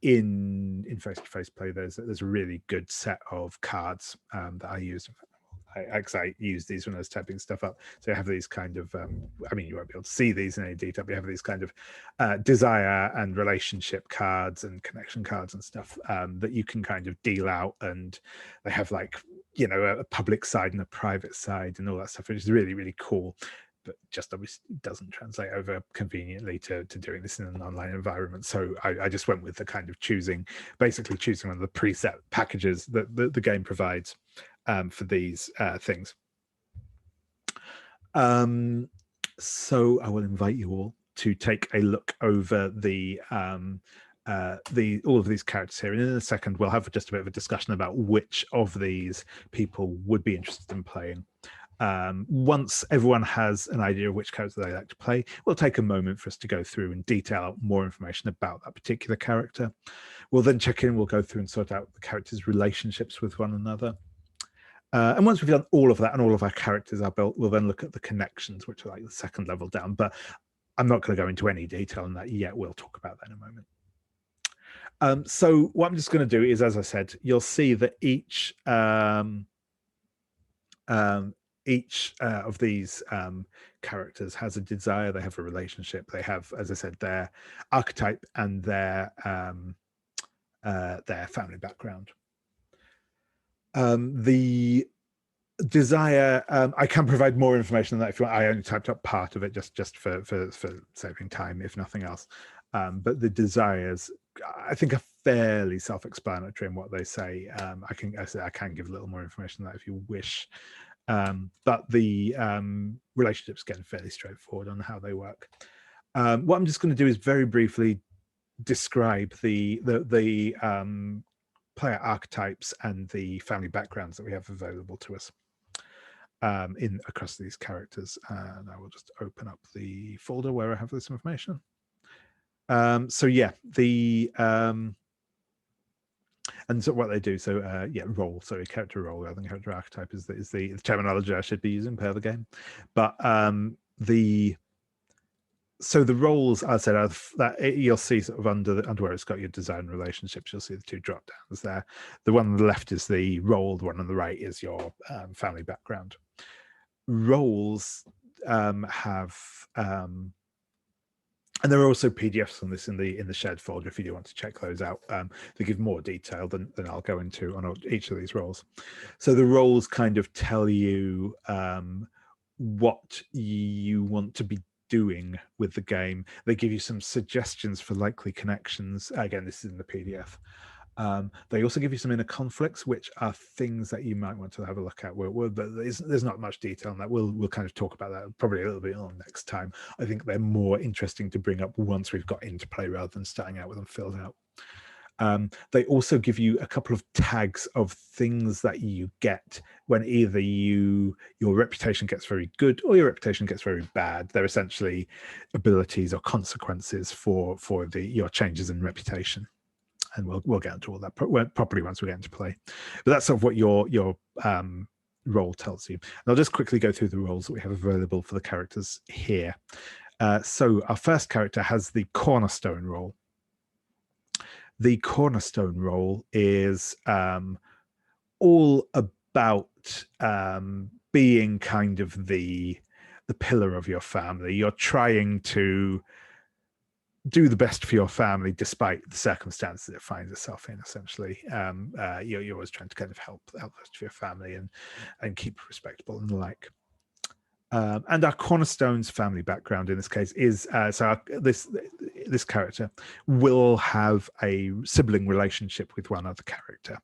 S1: In face-to-face play, there's a really good set of cards that I use. I use these when I was typing stuff up. So I have these kind of, I mean, you won't be able to see these in any detail, but you have these kind of desire and relationship cards and connection cards and stuff that you can kind of deal out. And they have, like, you know, a public side and a private side and all that stuff, which is really, really cool. But just obviously doesn't translate over conveniently to doing this in an online environment. So I just went with the kind of basically choosing one of the preset packages that the game provides for these things. So I will invite you all to take a look over all of these characters here, and in a second we'll have just a bit of a discussion about which of these people would be interested in playing. Once everyone has an idea of which character they like to play, we'll take a moment for us to go through and detail out more information about that particular character. We'll then check in, we'll go through and sort out the characters' relationships with one another. And once we've done all of that and all of our characters are built, we'll then look at the connections, which are like the second level down. But I'm not going to go into any detail on that yet. We'll talk about that in a moment. So what I'm just going to do is, as I said, you'll see that each of these characters has a desire, they have a relationship, they have, as I said, their archetype and their family background. The desire, I can provide more information on that if you want. I only typed up part of it just for saving time, if nothing else. But the desires, I think, are fairly self-explanatory in what they say. I can give a little more information on that if you wish. But the relationships get fairly straightforward on how they work. What I'm just going to do is very briefly describe the player archetypes and the family backgrounds that we have available to us across these characters. And I will just open up the folder where I have this information. So yeah, and so what they do, so yeah, role, so a character role rather than character archetype is the terminology I should be using per the game. But so the roles, I said, are that you'll see sort of under where it's got your design relationships, you'll see the two drop downs there. The one on the left is the role, the one on the right is your family background. Roles have and there are also PDFs on this in the shared folder if you do want to check those out. They give more detail than I'll go into on each of these roles. So the roles kind of tell you what you want to be doing with the game. They give you some suggestions for likely connections. Again, this is in the PDF. They also give you some inner conflicts, which are things that you might want to have a look at. But there's not much detail on that. We'll kind of talk about that probably a little bit on next time. I think they're more interesting to bring up once we've got into play rather than starting out with them filled out. They also give you a couple of tags of things that you get when either your reputation gets very good or your reputation gets very bad. They're essentially abilities or consequences for your changes in reputation, and we'll get into all that properly once we get into play. But that's sort of what your role tells you. And I'll just quickly go through the roles that we have available for the characters here. So our first character has the cornerstone role. The cornerstone role is all about being kind of the pillar of your family. You're trying to do the best for your family despite the circumstances it finds itself in, essentially. You're always trying to kind of help the rest of your family and keep respectable and the like. And our cornerstone's family background in this case is this character will have a sibling relationship with one other character,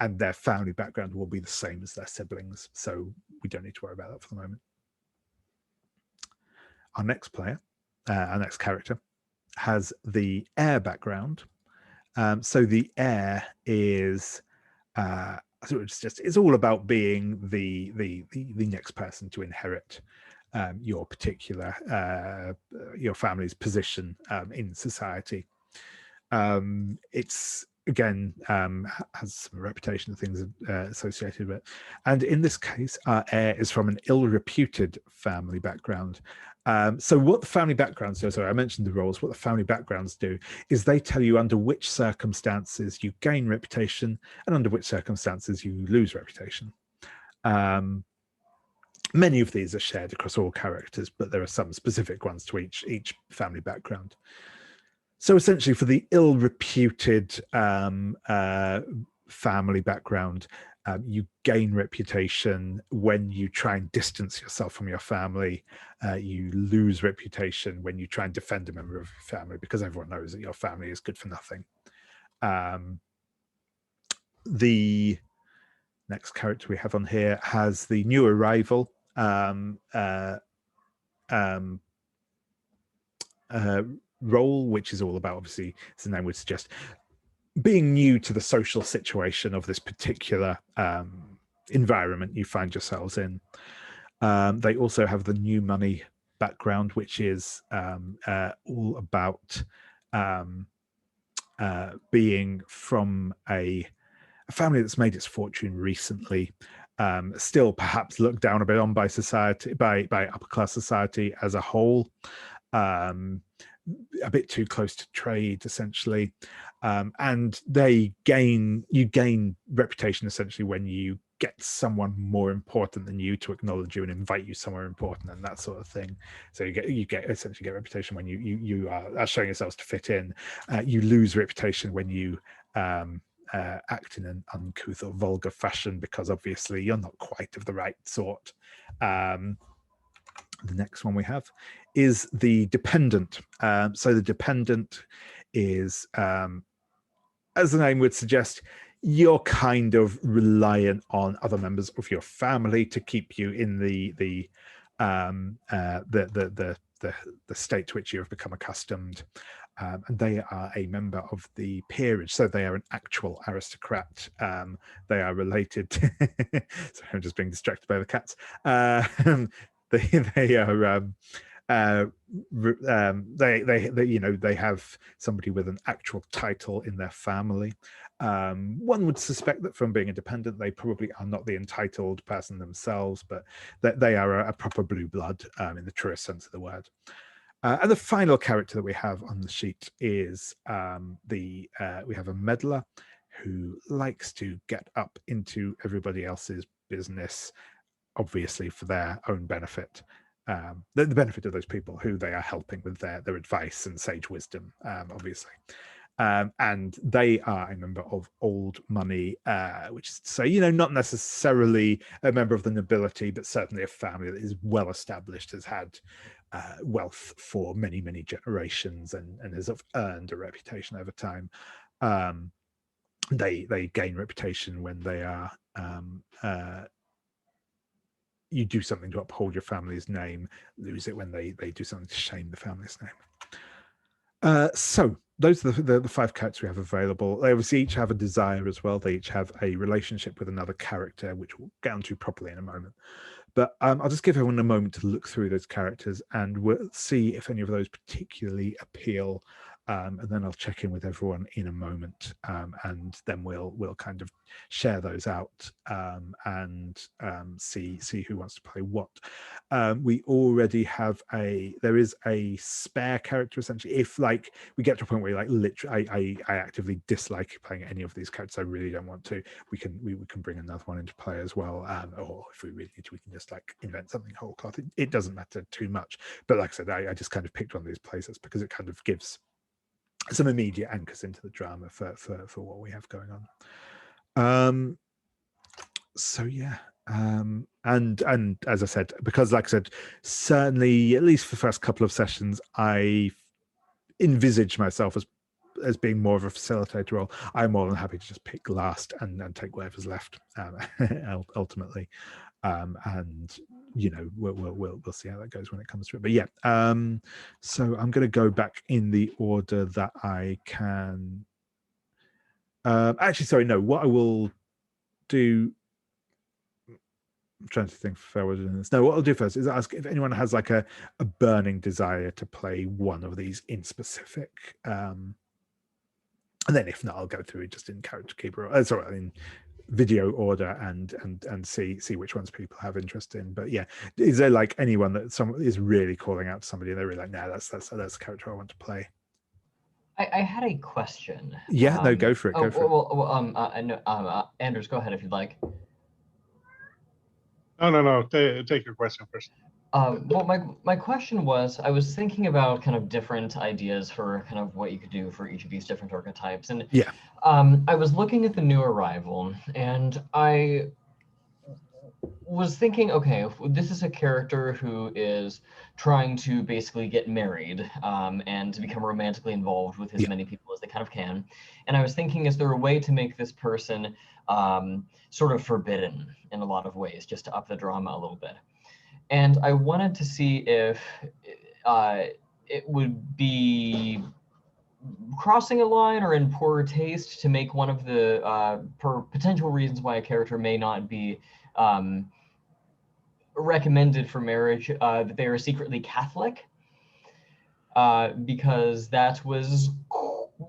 S1: and their family background will be the same as their siblings, so we don't need to worry about that for the moment. Our next character has the heir background. So the heir is it's all about being the next person to inherit your particular your family's position in society. It's again has some reputation of things associated with it, and in this case our heir is from an ill-reputed family background. So what the family backgrounds do, I mentioned the roles, what the family backgrounds do is they tell you under which circumstances you gain reputation and under which circumstances you lose reputation. Many of these are shared across all characters, but there are some specific ones to each family background. So essentially for the ill-reputed family background, you gain reputation when you try and distance yourself from your family. You lose reputation when you try and defend a member of your family, because everyone knows that your family is good for nothing. The next character we have on here has the new arrival role, which is all about, obviously, as the name would suggest, being new to the social situation of this particular environment you find yourselves in. They also have the new money background, which is all about being from a family that's made its fortune recently, still perhaps looked down a bit on by society, by upper class society as a whole, a bit too close to trade, essentially. And you gain reputation essentially when you get someone more important than you to acknowledge you and invite you somewhere important and that sort of thing. So you essentially get reputation when you are showing yourselves to fit in. You lose reputation when you act in an uncouth or vulgar fashion, because obviously you're not quite of the right sort. The next one we have is the dependent. So the dependent is, as the name would suggest, you're kind of reliant on other members of your family to keep you in the state to which you have become accustomed. And they are a member of the peerage, so they are an actual aristocrat. They are related to sorry, I'm just being distracted by the cats. They have somebody with an actual title in their family. One would suspect that from being a dependent, they probably are not the entitled person themselves, but that they are a proper blue blood in the truest sense of the word. And the final character that we have on the sheet is we have a meddler who likes to get up into everybody else's business, obviously for their own benefit, the benefit of those people who they are helping with their advice and sage wisdom, obviously. And they are a member of old money, which is to say, not necessarily a member of the nobility, but certainly a family that is well established, has had wealth for many, many generations, and has earned a reputation over time. They gain reputation when they are you do something to uphold your family's name, lose it when they do something to shame the family's name. So those are the 5 characters we have available. They obviously each have a desire as well. They each have a relationship with another character, which we'll get onto properly in a moment. But I'll just give everyone a moment to look through those characters, and we'll see if any of those particularly appeal. And then I'll check in with everyone in a moment, and then we'll kind of share those out and see who wants to play what. We already have there is a spare character essentially. If like we get to a point where like literally I actively dislike playing any of these characters, I really don't want to. We can bring another one into play as well, or if we really need to, we can just like invent something whole cloth. It doesn't matter too much. But like I said, I just kind of picked one of these places because it kind of gives some immediate anchors into the drama for what we have going on. So yeah, and as I said, because like I said, certainly at least for the first couple of sessions, I envisage myself as being more of a facilitator role. I'm more than happy to just pick last and take whatever's left ultimately. And you know, we'll see how that goes when it comes to it. But yeah, so I'm going to go back in the order that I can. Actually, sorry, no. What I will do. I'm trying to think if I was doing this. No, what I'll do first is ask if anyone has like a burning desire to play one of these in specific. And then if not, I'll go through just in character keeper. In video order and see which ones people have interest in. But yeah, is there like anyone that someone is really calling out to somebody and they're really like, nah, that's the character I want to play?
S4: I had a question.
S1: Yeah, no, go for it. Go for
S4: it. Anders, go ahead if you'd like.
S5: No. Take your question first.
S4: Well, my question was, I was thinking about kind of different ideas for kind of what you could do for each of these different archetypes. And
S1: yeah,
S4: I was looking at the new arrival, and I was thinking, okay, if this is a character who is trying to basically get married and to become romantically involved with as many people as they kind of can. And I was thinking, is there a way to make this person sort of forbidden in a lot of ways, just to up the drama a little bit? And I wanted to see if it would be crossing a line or in poor taste to make one of the potential reasons why a character may not be recommended for marriage that they are secretly Catholic, because that was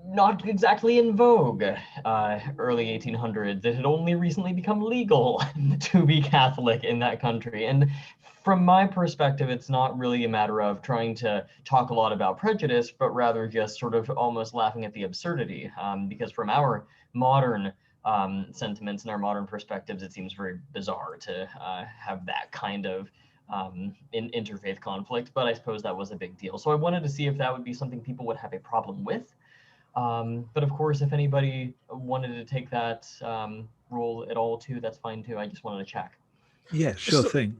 S4: not exactly in vogue early 1800s. It had only recently become legal to be Catholic in that country. And from my perspective, it's not really a matter of trying to talk a lot about prejudice, but rather just sort of almost laughing at the absurdity. Because from our modern sentiments and our modern perspectives, it seems very bizarre to have that kind of interfaith conflict. But I suppose that was a big deal. So I wanted to see if that would be something people would have a problem with. But of course, if anybody wanted to take that role at all too, that's fine too. I just wanted to check.
S1: Yeah, sure thing.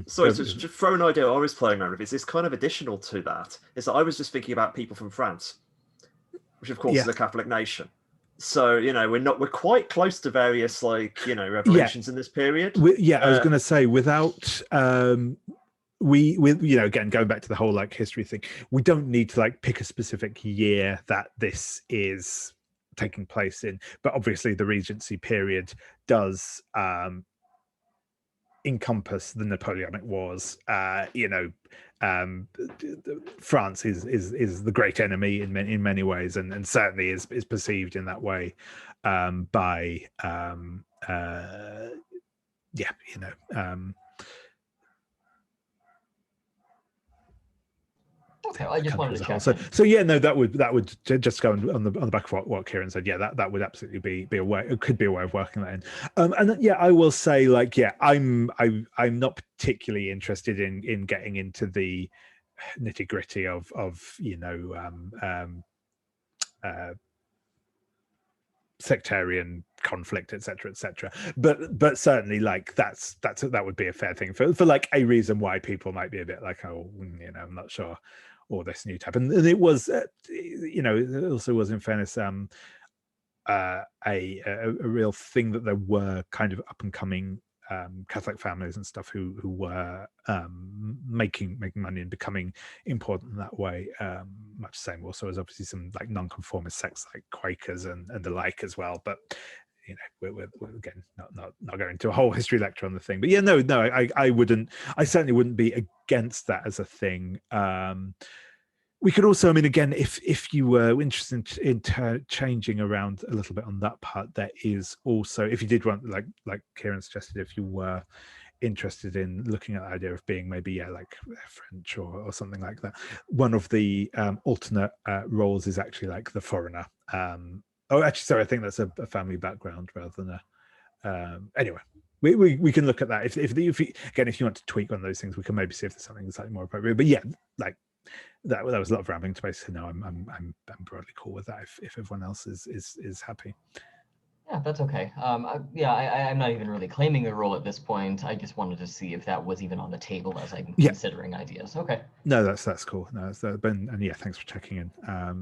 S2: Sorry, to just throw an idea I was playing around with is kind of additional to that. Is that I was just thinking about people from France, which of course is a Catholic nation. So, you know, we're quite close to various revolutions in this period.
S1: I was going to say without we again going back to the whole like history thing, we don't need to like pick a specific year that this is taking place in, but obviously the Regency period does encompass the Napoleonic Wars. France is the great enemy in many ways, and certainly is perceived in that way by
S4: Okay, I just wanted to check.
S1: So yeah, no, that would just go on the back of what Kieran said. Yeah, that would absolutely be a way. It could be a way of working that in. And yeah, I will say, like, yeah, I'm not particularly interested in getting into the nitty gritty of sectarian conflict, etc., but certainly like that would be a fair thing for like a reason why people might be a bit like, oh, I'm not sure all this new type. And it was it also was, in fairness, a real thing that there were kind of up and coming Catholic families and stuff who were making money and becoming important in that way. Much the same also as obviously some like nonconformist sects like Quakers and the like as well. But you know, we're again not going into a whole history lecture on the thing. But yeah, no, I certainly wouldn't be against that as a thing. We could also, I mean, again, if you were interested in changing around a little bit on that part, there is also, if you did want, like Kieran suggested, if you were interested in looking at the idea of being maybe like French or something like that, one of the alternate roles is actually like the foreigner. Oh, actually, sorry, I think that's a family background rather than a. Anyway, we can look at that. If you want to tweak on those things, we can maybe see if there's something slightly more appropriate. But yeah, like. That was a lot of rambling to basically no, I'm broadly cool with that if everyone else is happy.
S4: Yeah, that's okay. I'm not even really claiming a role at this point. I just wanted to see if that was even on the table as I'm considering ideas. Okay.
S1: No, that's cool. No, and yeah, thanks for checking in.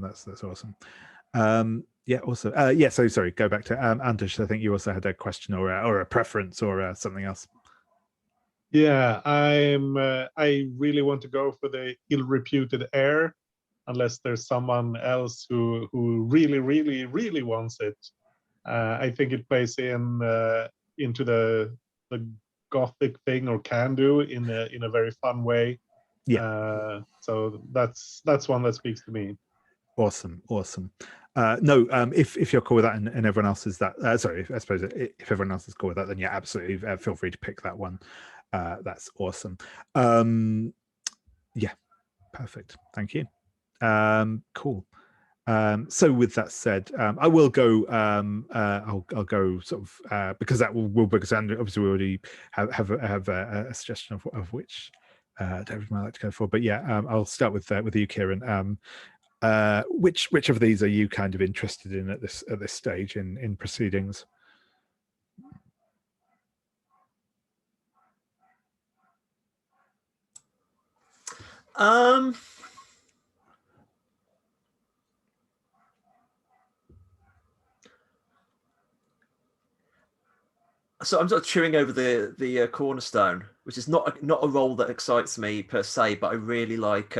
S1: That's awesome. So sorry, go back to Anders. I think you also had a question or a preference or something else.
S5: Yeah, I really want to go for the ill-reputed heir, unless there's someone else who really, really, really wants it. I think it plays into the Gothic thing, or can do in a very fun way. Yeah. So that's one that speaks to me.
S1: Awesome. If you're cool with that and everyone else is that, sorry, I suppose if everyone else is cool with that, then yeah, absolutely feel free to pick that one. That's awesome. Yeah, perfect. Thank you. Cool. So with that said, I will go. I'll go sort of because that will because obviously we already have a suggestion of which David might like to go for. But yeah, I'll start with you, Kieran. Which of these are you kind of interested in at this stage in proceedings?
S2: So I'm sort of chewing over the cornerstone, which is not a role that excites me per se, but I really like.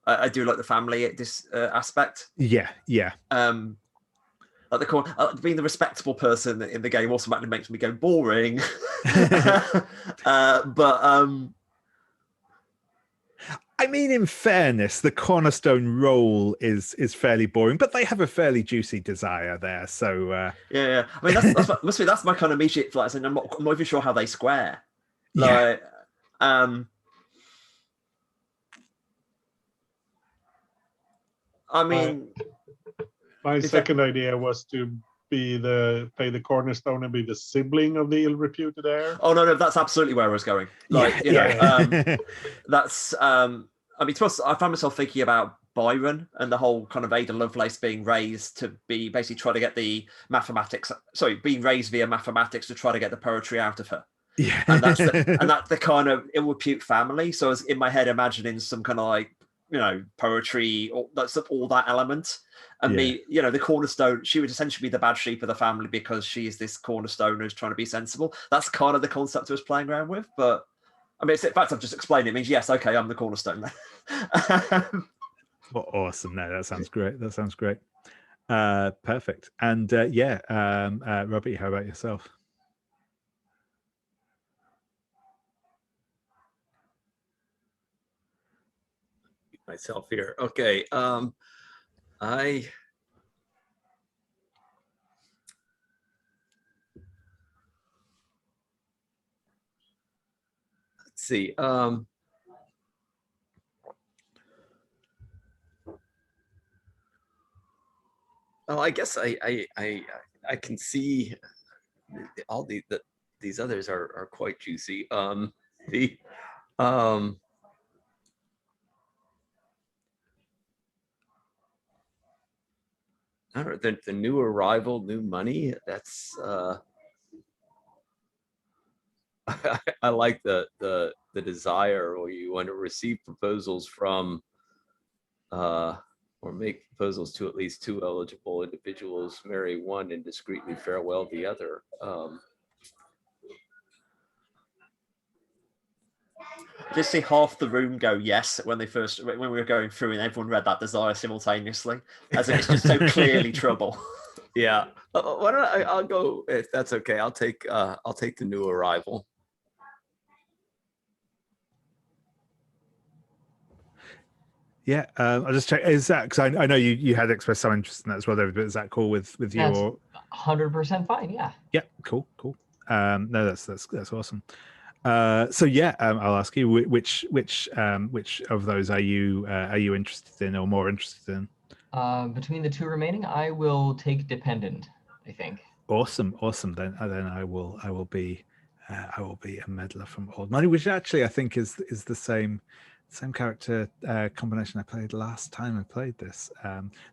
S2: I do like the family aspect.
S1: Yeah.
S2: Like being the respectable person in the game automatically makes me go boring.
S1: I mean, in fairness, the cornerstone role is fairly boring, but they have a fairly juicy desire there. So
S2: yeah. I mean, that's my kind of immediate flight. And I'm not even sure how they square. Like, I mean,
S5: my second idea was to play the cornerstone and be the sibling of the ill-reputed heir.
S2: Oh no, that's absolutely where I was going. Like, that's I mean, I found myself thinking about Byron and the whole kind of Ada Lovelace being raised to be basically trying to get the mathematics. Sorry, being raised via mathematics to try to get the poetry out of her.
S1: Yeah,
S2: and that's the kind of ill-repute family. So I was in my head imagining some kind of like poetry, or that's all that element. And me, the cornerstone, she would essentially be the bad sheep of the family because she is this cornerstone who's trying to be sensible. That's kind of the concept I was playing around with. But I mean, in fact, I've just explained it. It means, yes, okay, I'm the cornerstone then.
S1: Well, awesome. No, that sounds great. Perfect. And Robbie, how about yourself?
S3: Myself here. Okay. Let's see. Well, I guess I can see all these others are quite juicy. I don't know, the new arrival, new money. That's I like the desire, or you want to receive proposals from or make proposals to at least two eligible individuals, marry one and discreetly farewell the other.
S2: Just see half the room go yes when we were going through and everyone read that desire simultaneously, as if it's just so clearly trouble.
S3: Yeah. Why don't I'll go, if that's okay. I'll take the new arrival.
S1: Yeah, I'll just check. Is that because I know you had expressed some interest in that as well, David? But is that cool with you?
S4: That's
S1: or
S4: 100% fine. Yeah.
S1: Yeah, cool. No, that's awesome. So yeah, I'll ask you which of those are you interested in or more interested in?
S4: Between the two remaining, I will take dependent, I think.
S1: Awesome. Then I will be a meddler from Old Money, which actually I think is the same character combination I played last time I played this,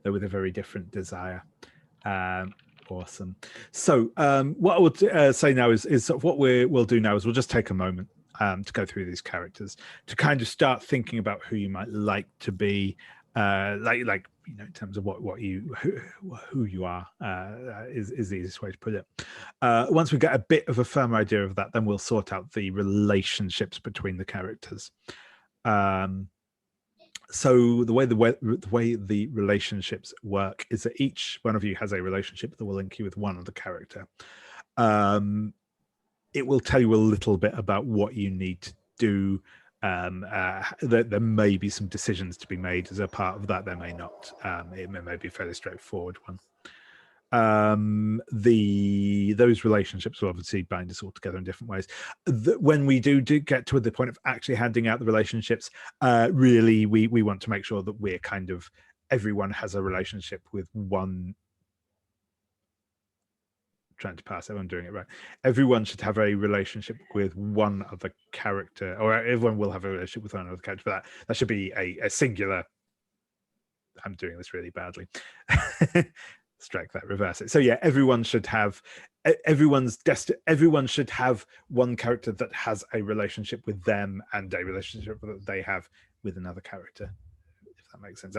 S1: though with a very different desire. Awesome. So what I would say now is sort of what we'll do now is we'll just take a moment to go through these characters to kind of start thinking about who you might like to be, like in terms of who you are is the easiest way to put it. Once we get a bit of a firmer idea of that, then we'll sort out the relationships between the characters. So the way the relationships work is that each one of you has a relationship that will link you with one other character. It will tell you a little bit about what you need to do. There may be some decisions to be made as a part of that. There may not. It may be a fairly straightforward one. Those relationships will obviously bind us all together in different ways. When we do get to the point of actually handing out the relationships, really we want to make sure that we're kind of everyone has a relationship with one. Trying to pass it, I'm doing it right. Everyone should have a relationship with one other character, or everyone will have a relationship with one other character. But that should be a singular. I'm doing this really badly. Strike that, reverse it. So yeah, everyone should have everyone should have one character that has a relationship with them and a relationship that they have with another character, if that makes sense.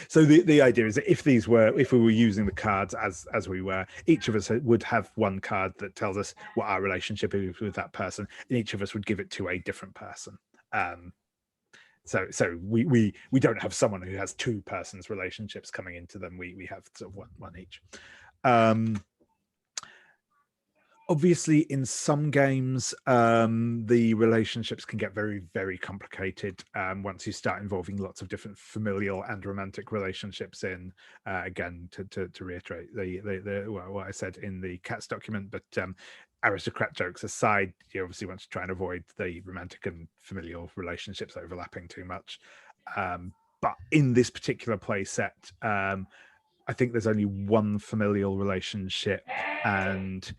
S1: So the idea is that if we were using the cards as we were, each of us would have one card that tells us what our relationship is with that person, and each of us would give it to a different person. So we don't have someone who has two persons relationships coming into them. We have sort of one each. Obviously, in some games, the relationships can get very, very complicated once you start involving lots of different familial and romantic relationships in. Again, to reiterate what I said in the Cats document, but aristocrat jokes aside, you obviously want to try and avoid the romantic and familial relationships overlapping too much. But in this particular play set, I think there's only one familial relationship and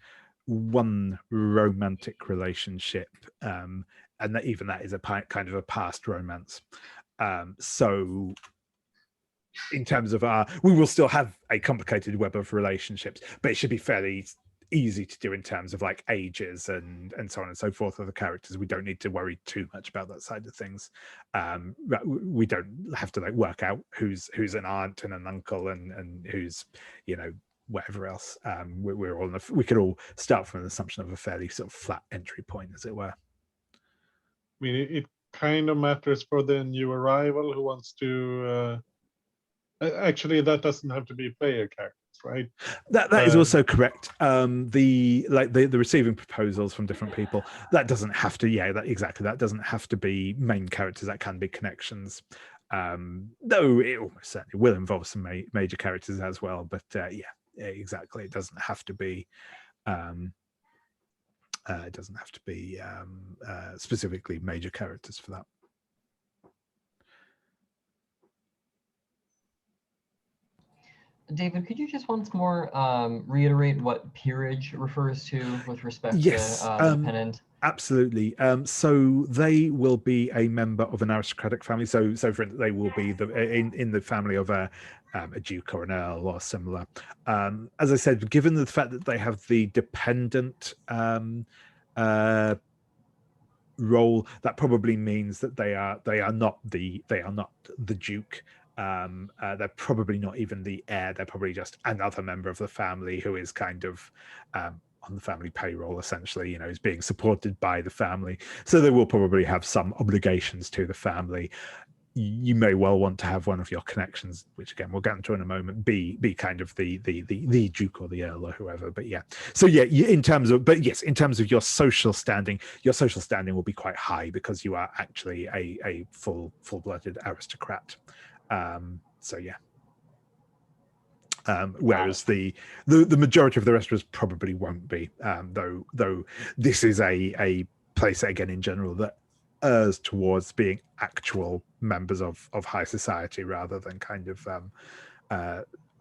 S1: one romantic relationship, and that is a kind of a past romance. So in terms of we will still have a complicated web of relationships, but it should be fairly easy to do in terms of like ages and so on and so forth of the characters. We don't need to worry too much about that side of things. We don't have to like work out who's an aunt and an uncle and who's whatever else. We're all we could all start from an assumption of a fairly sort of flat entry point, as it were.
S5: I mean, it kind of matters for the new arrival who wants to actually, that doesn't have to be player characters, right?
S1: That is also correct. The receiving proposals from different people, that doesn't have to, that doesn't have to be main characters. That can be connections. Though it almost certainly will involve some major characters as well. But exactly, it doesn't have to be specifically major characters for that.
S4: David, could you just once more reiterate what peerage refers to with respect to dependent?
S1: Absolutely. So they will be a member of an aristocratic family. So for instance, they will be in the family of a duke or an earl or similar. As I said, given the fact that they have the dependent role, that probably means that they are not the duke. They're probably not even the heir. They're probably just another member of the family who is kind of on the family payroll, essentially, you know, is being supported by the family. So they will probably have some obligations to the family. You may well want to have one of your connections, which again we'll get into in a moment, be kind of the duke or the earl or whoever. But yeah, so yeah, in terms of your social standing will be quite high because you are actually a full-blooded aristocrat. So yeah. Whereas the majority of the rest of us probably won't be, though this is a place again in general that errs towards being actual members of high society rather than kind of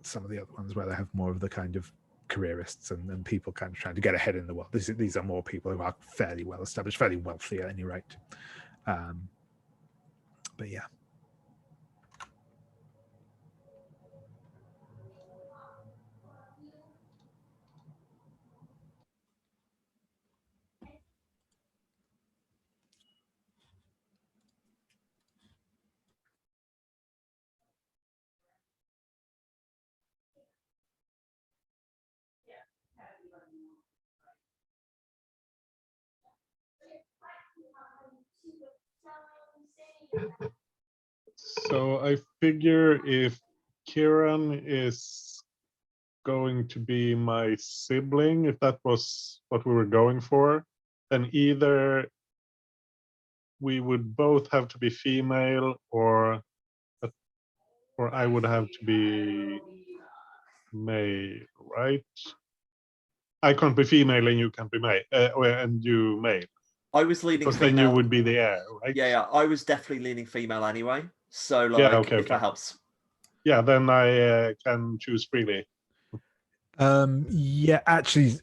S1: some of the other ones where they have more of the kind of careerists and people kind of trying to get ahead in the world. These are more people who are fairly well established, fairly wealthy at any rate. But yeah.
S5: So I figure if Kieran is going to be my sibling, if that was what we were going for, then either we would both have to be female or I would have to be male, right? I can't be female and you can't be male, and you male.
S2: I was leaning
S5: because
S2: female.
S5: then you would be the heir, right?
S2: Yeah, I was definitely leaning female anyway. So like,
S5: yeah, okay,
S2: if that helps.
S5: Yeah, then I can choose freely.
S1: Yeah, actually,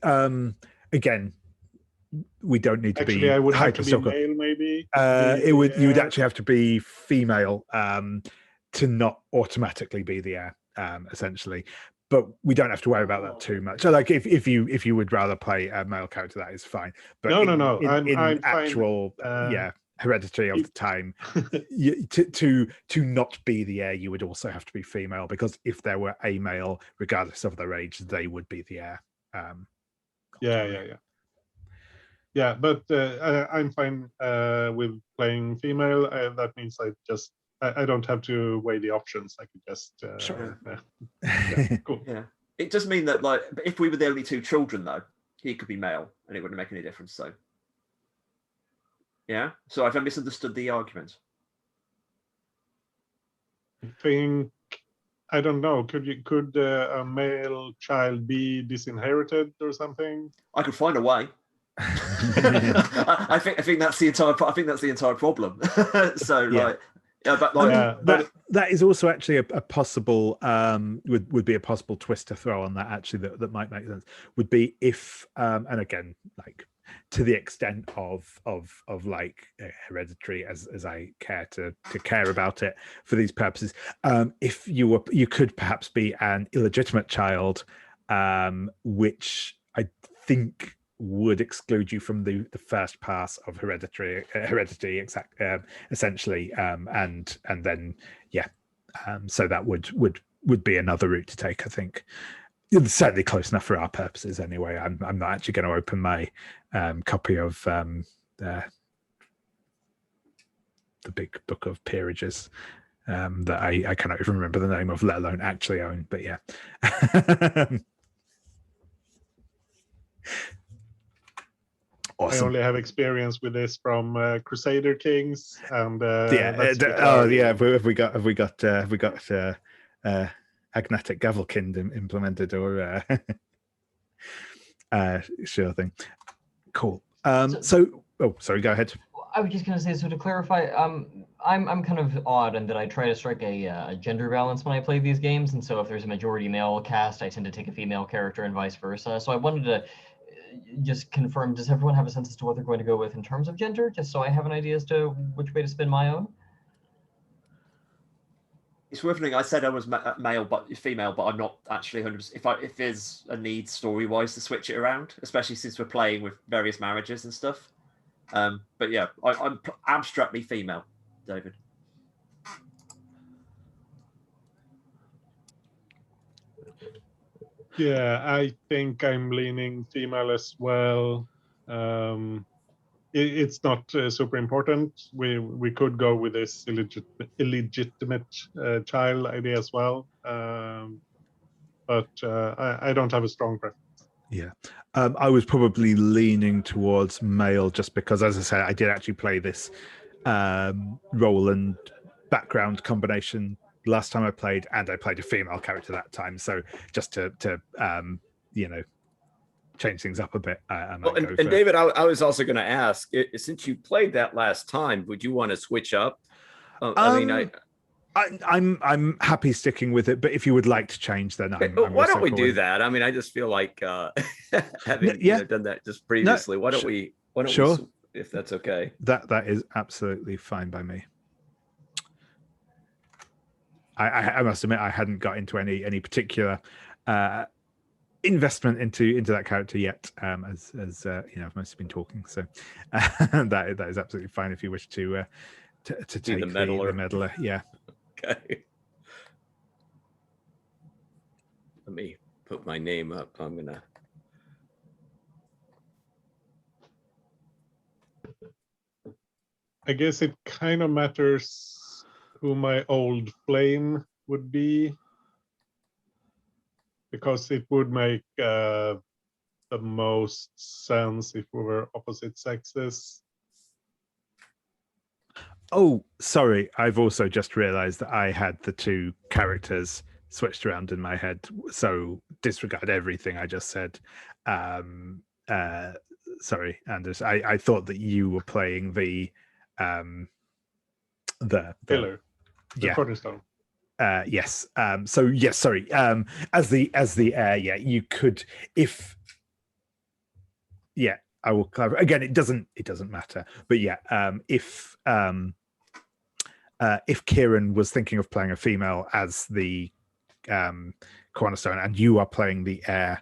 S1: again, we don't need to be.
S5: Actually, I would have to be male, maybe.
S1: You would actually have to be female to not automatically be the heir, essentially. But we don't have to worry about that too much. So, like, if you would rather play a male character, that is fine. But
S5: no. I'm
S1: actual, hereditary of the time, to not be the heir, you would also have to be female, because if there were a male, regardless of their age, they would be the heir.
S5: Yeah, but I'm fine with playing female. That means I don't have to weigh the options. I could just
S1: sure.
S5: Cool.
S2: Yeah, it does mean that, like, if we were the only two children, though, he could be male, and it wouldn't make any difference. So, yeah. So I've misunderstood the argument.
S5: I don't know. Could a male child be disinherited or something?
S2: I could find a way. I think that's the entire problem. So like, yeah, but like
S1: that is also actually a possible would be a possible twist to throw on that, actually, that might make sense. Would be if and again, like, to the extent of like hereditary as I care to care about it for these purposes, if you could perhaps be an illegitimate child, which I think would exclude you from the first pass of heredity, essentially, and then so that would be another route to take, I think. It's certainly close enough for our purposes anyway. I'm not actually going to open my copy of the big book of peerages that I cannot even remember the name of, let alone actually own, but yeah. Awesome.
S5: I only have experience with this from Crusader Kings, and
S1: have we got agnatic gavelkind implemented, or sure thing. Cool. Sorry, go ahead.
S4: I was just going to say, so to clarify, I'm kind of odd in that I try to strike a gender balance when I play these games, and so if there's a majority male cast, I tend to take a female character and vice versa. So I wanted to just confirm, does everyone have a sense as to what they're going to go with in terms of gender, just so I have an idea as to which way to spin my own?
S2: It's worth noting, I said I was male but female, but I'm not actually 100%. If there's a need story-wise to switch it around, especially since we're playing with various marriages and stuff. But yeah, I'm abstractly female, David.
S5: Yeah, I think I'm leaning female as well. It's not super important. We could go with this illegitimate child idea as well, but I don't have a strong preference.
S1: Yeah, I was probably leaning towards male just because, as I said, I did actually play this role and background combination last time I played, and I played a female character that time. So just to change things up a bit.
S3: Well, and David, I was also going to ask, since you played that last time, would you want to switch up?
S1: I'm happy sticking with it, but if you would like to change, then
S3: why don't we do that? I mean, I just feel like having done that just previously. Why don't we? If that's okay.
S1: That is absolutely fine by me. I must admit I hadn't got into any particular investment into that character yet, as I've mostly been talking. So that is absolutely fine if you wish to take the meddler. Yeah.
S3: Okay. Let me put my name up. I'm gonna.
S5: I guess it kind of matters who my old flame would be, because it would make the most sense if we were opposite sexes.
S1: Oh, sorry. I've also just realized that I had the two characters switched around in my head. So disregard everything I just said. Sorry, Anders. I thought that you were playing the
S5: pillar, the cornerstone.
S1: Yes. So yes, sorry. As the heir, yeah, you could I will clarify again. It doesn't matter, but yeah, if Kieran was thinking of playing a female as the cornerstone and you are playing the heir,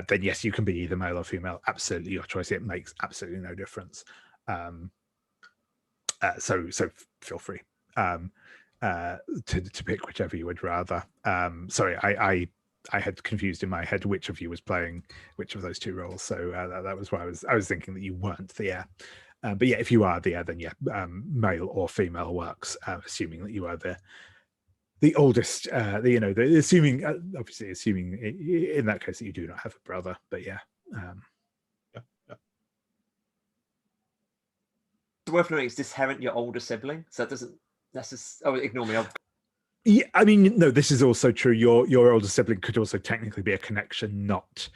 S1: then yes, you can be either male or female. Absolutely your choice. It makes absolutely no difference. So feel free to pick whichever you would rather. Sorry, I had confused in my head which of you was playing which of those two roles. So that was why I was thinking that you weren't the heir. But yeah, if you are the heir, then yeah, male or female works, assuming that you are the oldest. Assuming in that case that you do not have a brother. But yeah.
S2: It's worth noting, it's disherent your older sibling, so that doesn't necessarily. Oh, ignore me.
S1: Yeah, I mean, no, this is also true. Your older sibling could also technically be a connection, not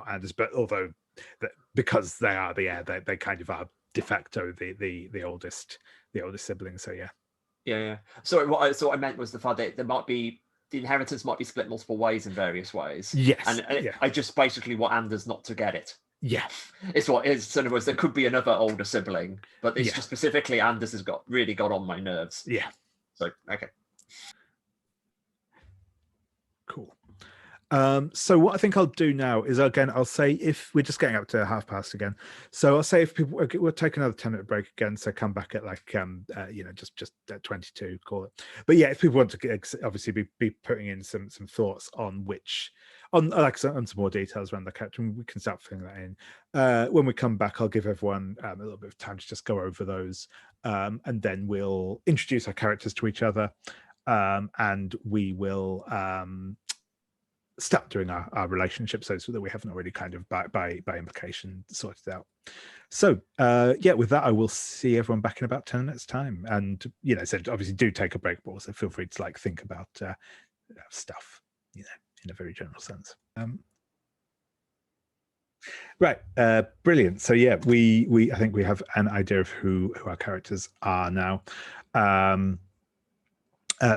S1: Anders, but although because they are the heir, they kind of are de facto the oldest sibling. So yeah.
S2: Yeah. So what I meant was the fact that the inheritance might be split multiple ways in various ways.
S1: Yes.
S2: And I just basically want Anders not to get it.
S1: Yeah.
S2: It's what is. So in other words, there could be another older sibling, but it's just specifically Anders has really got on my nerves.
S1: Yeah.
S2: So okay.
S1: Cool. So what I think I'll do now is, again, I'll say, if we're just getting up to 1:30 again, so I'll say if people, we'll take another 10-minute break again, so come back at like just at 22, call it. But yeah, if people want to obviously be putting in some thoughts on some more details around the character, we can start filling that in. When we come back, I'll give everyone a little bit of time to just go over those, and then we'll introduce our characters to each other, and we will start doing our relationship, so that we haven't already kind of by implication sorted out. So with that, I will see everyone back in about 10 minutes time, and so obviously do take a break, but also feel free to think about stuff in a very general sense. Right, brilliant. So yeah, we I think we have an idea of who our characters are now.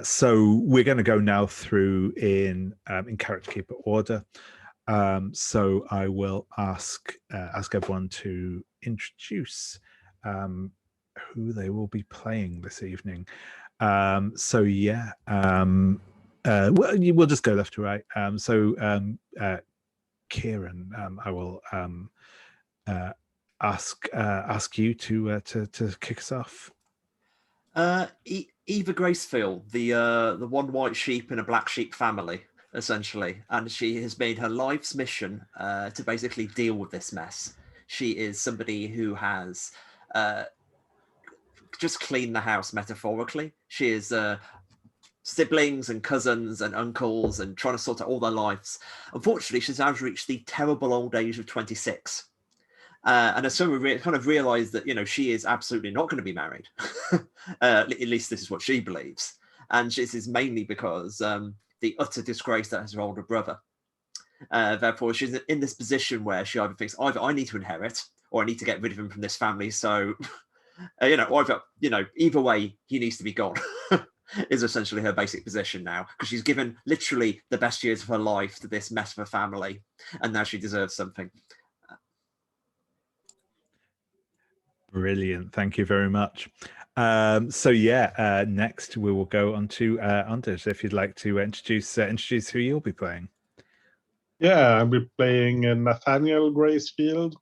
S1: So we're going to go now through in character keeper order. So I will ask everyone to introduce who they will be playing this evening. We'll just go left to right. Kieran, I will ask you to kick us off.
S2: Eva Gracefield, the one white sheep in a black sheep family, essentially, and she has made her life's mission to basically deal with this mess. She is somebody who has just cleaned the house metaphorically. She is siblings and cousins and uncles and trying to sort out all their lives. Unfortunately, she's now reached the terrible old age of 26. And as so we kind of realized that, you know, she is absolutely not going to be married. At least this is what she believes. And this is mainly because the utter disgrace that has her older brother. Therefore, she's in this position where she either thinks, either I need to inherit or I need to get rid of him from this family. So, either way, he needs to be gone. Is essentially her basic position now, because she's given literally the best years of her life to this mess of a family, and now she deserves something.
S1: Brilliant, thank you very much. Next we will go on to Anders, if you'd like to introduce who you'll be playing.
S5: Yeah, I'll be playing Nathaniel Gracefield,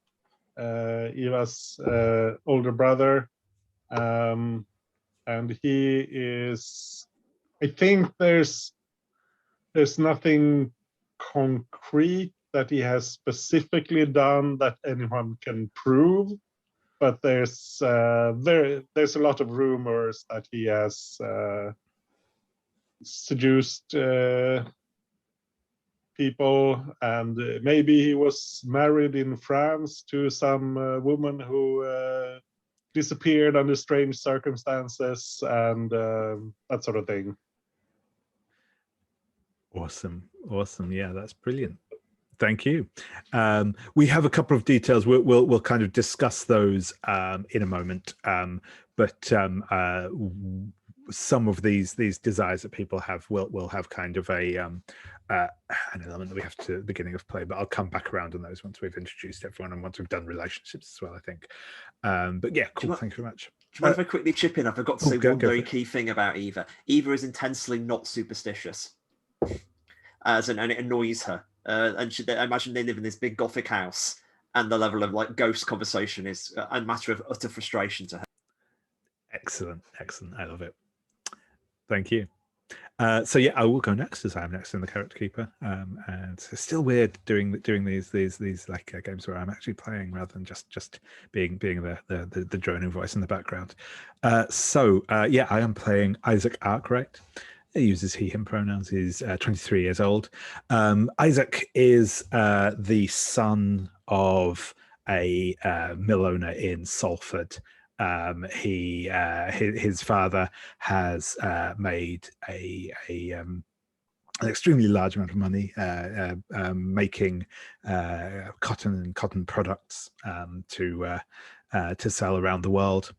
S5: Eva's older brother. And he is, I think there's nothing concrete that he has specifically done that anyone can prove, but there's a lot of rumors that he has seduced people, and maybe he was married in France to some woman who disappeared under strange circumstances, and that sort of thing.
S1: Awesome. Yeah, that's brilliant. Thank you. We have a couple of details. We'll kind of discuss those in a moment. But some of these desires that people have will have kind of an element that we have to at the beginning of play, but I'll come back around on those once we've introduced everyone and once we've done relationships as well, I think. But yeah, cool. Thank you very much.
S2: Do you mind if I quickly chip in? I forgot to say one very key thing about Eva. Eva is intensely not superstitious, and it annoys her. And I imagine they live in this big gothic house, and the level of like ghost conversation is a matter of utter frustration to her.
S1: Excellent. I love it. Thank you. I will go next, as I'm next in the character keeper. And it's still weird doing these like games where I'm actually playing rather than just being the droning voice in the background. I am playing Isaac Arkwright. He uses he/him pronouns. He's 23 years old. Isaac is the son of a mill owner in Salford. His father has made an extremely large amount of money making cotton products to sell around the world.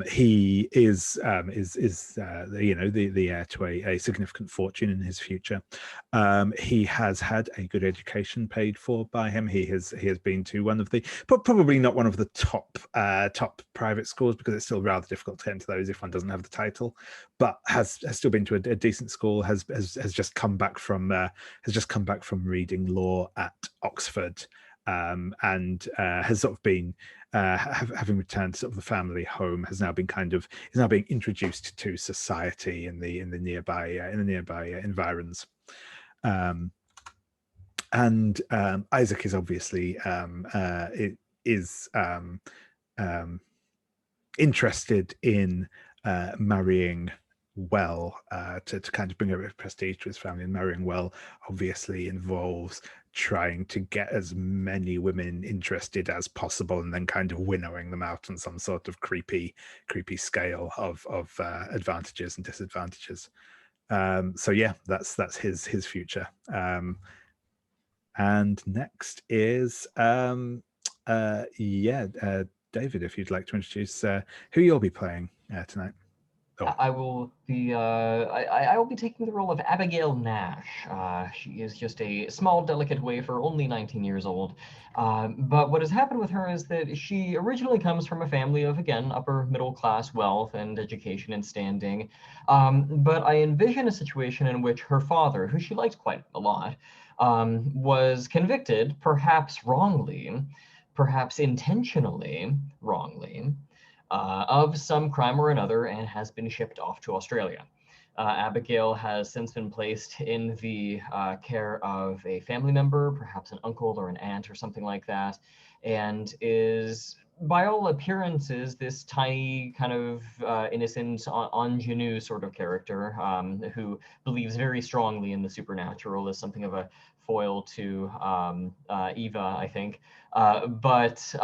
S1: He is the heir to a significant fortune in his future. He has had a good education paid for by him. He has been to one of the, but probably not one of the top private schools, because it's still rather difficult to enter those if one doesn't have the title. But has still been to a decent school. Has just come back from reading law at Oxford. And has sort of been having returned to sort of the family home, is now being introduced to society in the nearby environs. Isaac is obviously interested in marrying well, to kind of bring a bit of prestige to his family. And marrying well obviously involves trying to get as many women interested as possible, and then kind of winnowing them out on some sort of creepy scale of advantages and disadvantages. That's his future. And next is David, if you'd like to introduce who you'll be playing tonight.
S4: Oh. I will be taking the role of Abigail Nash. She is just a small, delicate wafer, only 19 years old. But what has happened with her is that she originally comes from a family of, again, upper middle class wealth and education and standing. But I envision a situation in which her father, who she liked quite a lot, was convicted, perhaps wrongly, perhaps intentionally wrongly, of some crime or another and has been shipped off to Australia. Abigail has since been placed in the care of a family member, perhaps an uncle or an aunt or something like that, and is, by all appearances, this tiny kind of innocent ingenue sort of character who believes very strongly in the supernatural, as something of a foil to Eva, I think, but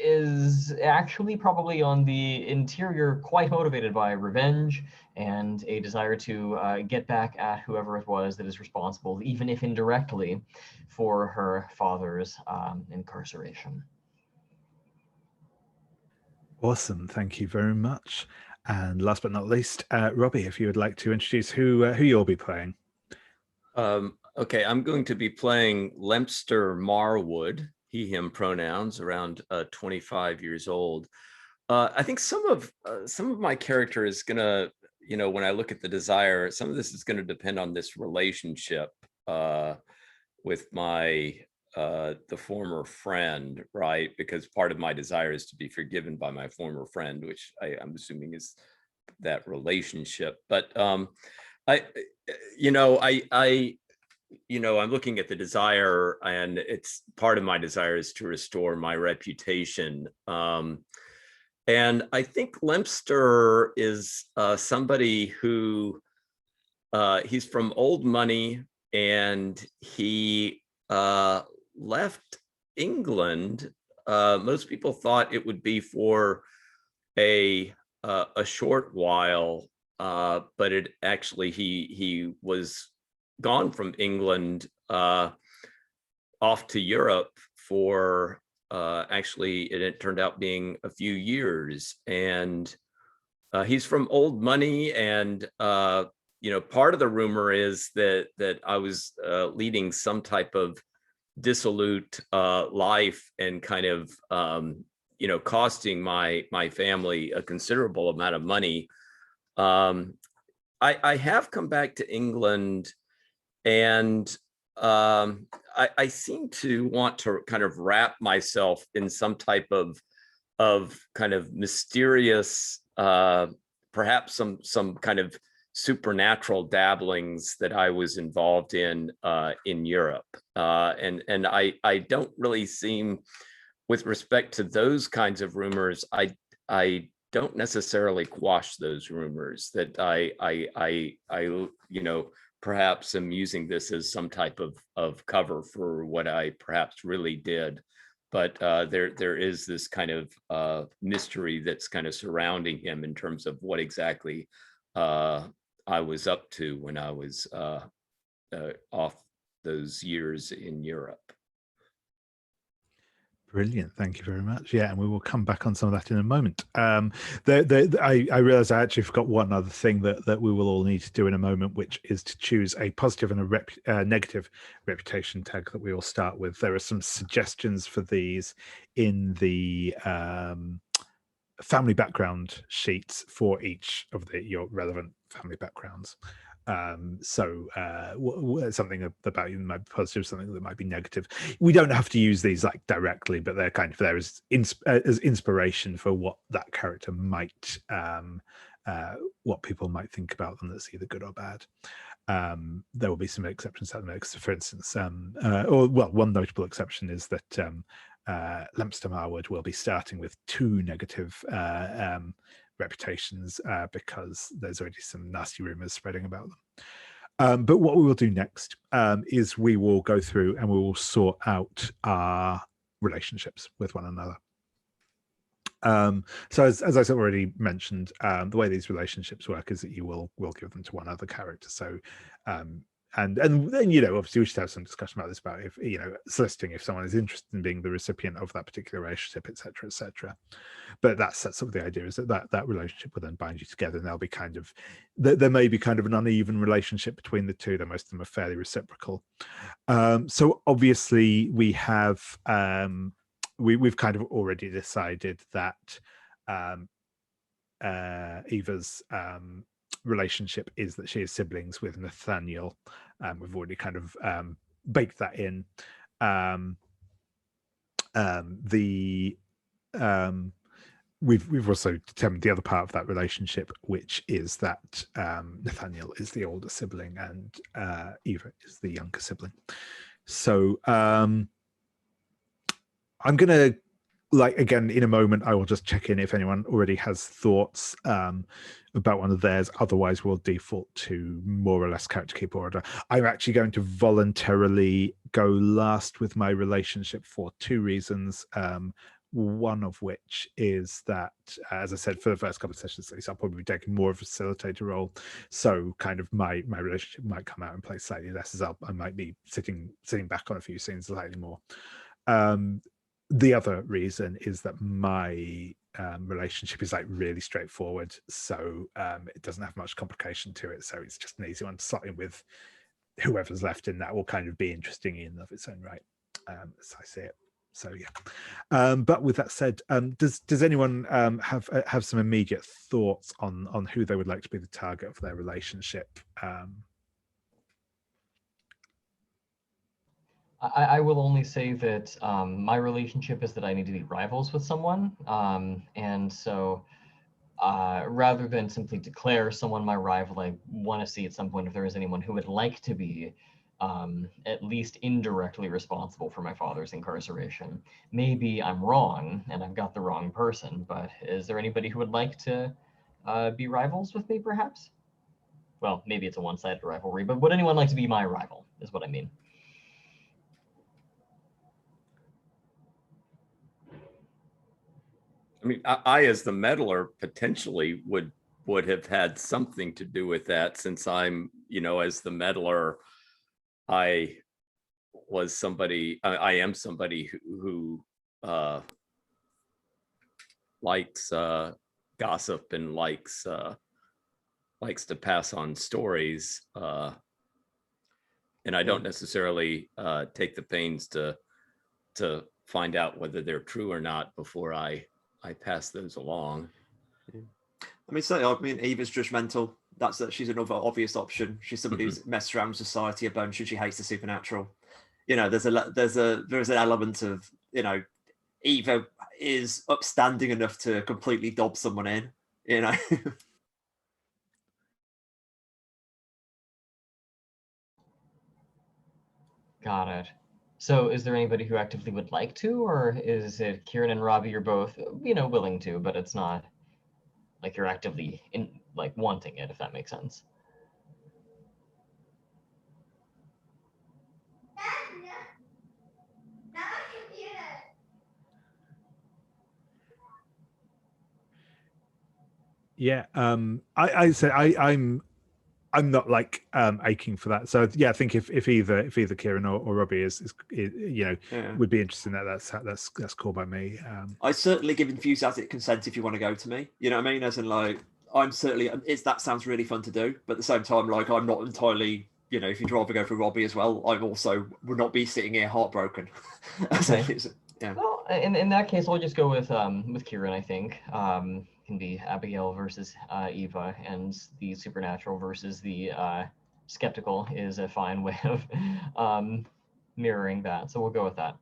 S4: is actually probably on the interior quite motivated by revenge and a desire to get back at whoever it was that is responsible, even if indirectly, for her father's incarceration.
S1: Awesome, thank you very much. And last but not least, Robbie, if you would like to introduce who you'll be playing.
S3: Okay, I'm going to be playing Lempster Marwood, he, him pronouns, around 25 years old. I think some of my character is gonna, when I look at the desire, some of this is going to depend on this relationship with my the former friend, right? Because part of my desire is to be forgiven by my former friend, which I'm assuming is that relationship. But I'm looking at the desire, and it's part of my desire is to restore my reputation. And I think Lempster is somebody who he's from old money, and he left England. Most people thought it would be for a short while, but it actually he was gone from England off to Europe for actually it turned out being a few years, and he's from old money, and part of the rumor is that I was leading some type of dissolute life and kind of costing my family a considerable amount of money. I have come back to England, and I seem to want to kind of wrap myself in some type of kind of mysterious, perhaps some kind of supernatural dabblings that I was involved in Europe, and I don't really seem, with respect to those kinds of rumors, I don't necessarily quash those rumors. That I perhaps am using this as some type of cover for what I perhaps really did. But there is this kind of mystery that's kind of surrounding him in terms of what exactly I was up to when I was off those years in Europe.
S1: Brilliant, thank you very much. Yeah, and we will come back on some of that in a moment. I realized I actually forgot one other thing that we will all need to do in a moment, which is to choose a positive and a negative reputation tag that we will start with. There are some suggestions for these in the family background sheets for each of your relevant family backgrounds. Something about you might be positive, something that might be negative. We don't have to use these like directly, but they're kind of there as inspiration for what that character might, what people might think about them that's either good or bad. There will be some exceptions to that. So for instance, one notable exception is that Lempster Marwood will be starting with 2 negative reputations because there's already some nasty rumors spreading about them. But what we will do next is we will go through and we will sort out our relationships with one another. So as I already mentioned, the way these relationships work is that you will give them to one other character. So and then obviously we should have some discussion about this, about if soliciting if someone is interested in being the recipient of that particular relationship, etc. But that's sort of the idea, is that relationship will then bind you together, and there'll be kind of there may be kind of an uneven relationship between the two, though most of them are fairly reciprocal. So obviously we have we've kind of already decided that Eva's relationship is that she is siblings with Nathaniel. We've already kind of baked that in. we've also determined the other part of that relationship, which is that Nathaniel is the older sibling and Eva is the younger sibling. So I'm gonna, like, again, in a moment, I will just check in if anyone already has thoughts about one of theirs. Otherwise, we'll default to more or less character keep order. I'm actually going to voluntarily go last with my relationship for 2 reasons. One of which is that, as I said, for the first couple of sessions, at least, I'll probably be taking more of a facilitator role. So kind of my relationship might come out and play slightly less, as I might be sitting back on a few scenes slightly more. The other reason is that my relationship is like really straightforward, so it doesn't have much complication to it. So it's just an easy one to slot in with whoever's left in that will kind of be interesting in of its own right, as I see it. So yeah, but with that said, does anyone have some immediate thoughts on who they would like to be the target of their relationship?
S4: I will only say that my relationship is that I need to be rivals with someone, and so rather than simply declare someone my rival, I want to see at some point if there is anyone who would like to be at least indirectly responsible for my father's incarceration. Maybe I'm wrong and I've got the wrong person, but is there anybody who would like to be rivals with me, perhaps? Well, maybe it's a one-sided rivalry, but would anyone like to be my rival, is what I mean.
S3: I mean, I as the meddler potentially would have had something to do with that, since I'm, as the meddler, I was somebody, I am somebody who likes gossip and likes to pass on stories, and I don't necessarily take the pains to find out whether they're true or not before I pass those along.
S2: I mean, certainly, I mean, Eva's judgmental. She's another obvious option. She's somebody who's messed around with society a bunch and she hates the supernatural. There's an element of, Eva is upstanding enough to completely dob someone in,
S4: Got it. So is there anybody who actively would like to, or is it Kieran and Robbie, you're both, willing to, but it's not like you're actively wanting it, if that makes sense?
S1: Yeah, I say I'm not like aching for that. So yeah, I think if either Kieran or Robbie is would be interested in that, that's cool by me.
S2: I certainly give enthusiastic consent if you want to go to me. You know what I mean? As in, like, I'm certainly that sounds really fun to do, but at the same time, like, I'm not entirely. If you'd rather go for Robbie as well, I'm also would not be sitting here heartbroken.
S4: Okay.
S2: Yeah.
S4: Well, in that case, I'll just go with Kieran. I think can be Abigail versus Eva, and the supernatural versus the skeptical is a fine way of mirroring that. So we'll go with that.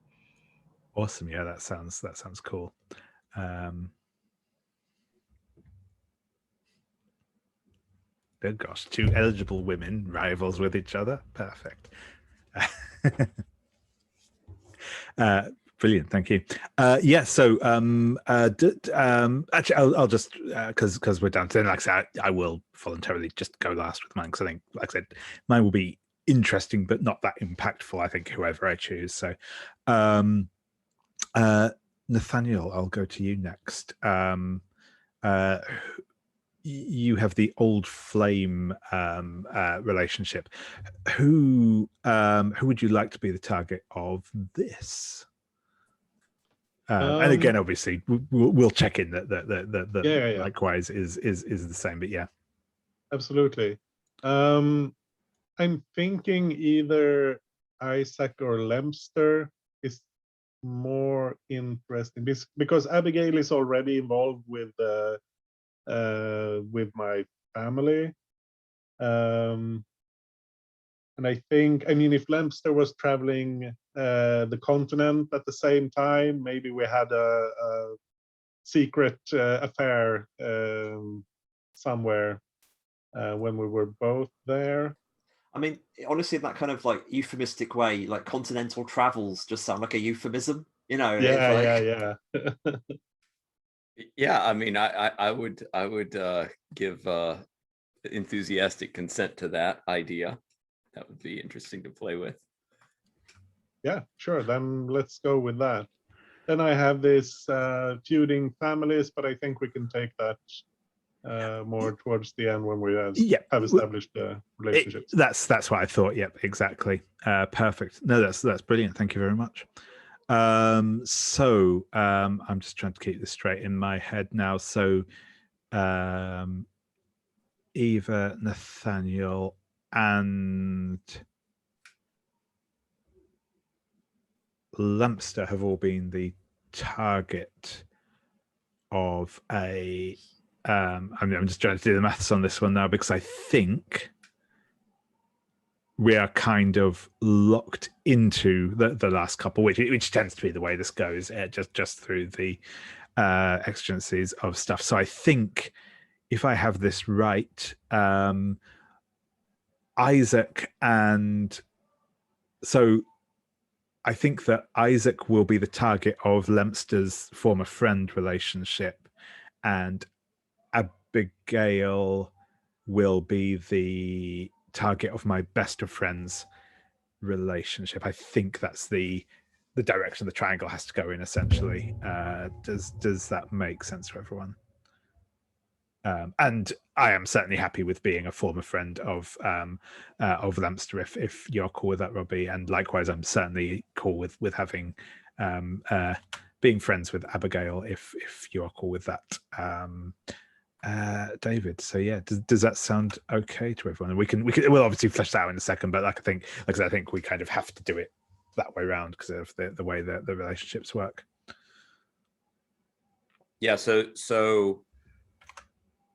S1: Awesome. Yeah, that sounds cool. Oh gosh, 2 eligible women rivals with each other. Perfect. Brilliant, thank you. Yeah, so actually, I'll just because we're down to, like I said, I will voluntarily just go last with mine, because I think, like I said, mine will be interesting but not that impactful, I think, whoever I choose. So Nathaniel, I'll go to you next. You have the old flame relationship. Who would you like to be the target of this? And again, obviously, we'll check in that likewise is the same. But yeah,
S5: absolutely. I'm thinking either Isaac or Lempster is more interesting, because Abigail is already involved with my family. And I think, if Lempster was traveling the continent at the same time, maybe we had a secret affair somewhere when we were both there.
S2: I mean, honestly, in that kind of like euphemistic way, like continental travels just sound like a euphemism, you know?
S5: Yeah.
S3: Yeah, I mean, I would give enthusiastic consent to that idea. That would be interesting to play with.
S5: Yeah, sure. Then let's go with that. Then I have this feuding families, but I think we can take that more towards the end when we have established relationships.
S1: That's what I thought. Yep, exactly. Perfect. No, that's brilliant. Thank you very much. So I'm just trying to keep this straight in my head now. So Eva, Nathaniel, and Lempster have all been the target of a I'm just trying to do the maths on this one now, because I think we are kind of locked into the last couple, which tends to be the way this goes, just through the exigencies of stuff. So I think, if I have this right, Isaac and so I think that Isaac will be the target of Lempster's former friend relationship, and Abigail will be the target of my best of friends relationship. I think that's the direction the triangle has to go in, essentially. Does that make sense to everyone? And I am certainly happy with being a former friend of Lempster, if you're cool with that, Robbie. And likewise, I'm certainly cool with having being friends with Abigail, if you're cool with that, David. So yeah, does that sound okay to everyone? And we'll obviously flesh that out in a second, but I think we kind of have to do it that way around because of the way that the relationships work.
S3: Yeah. So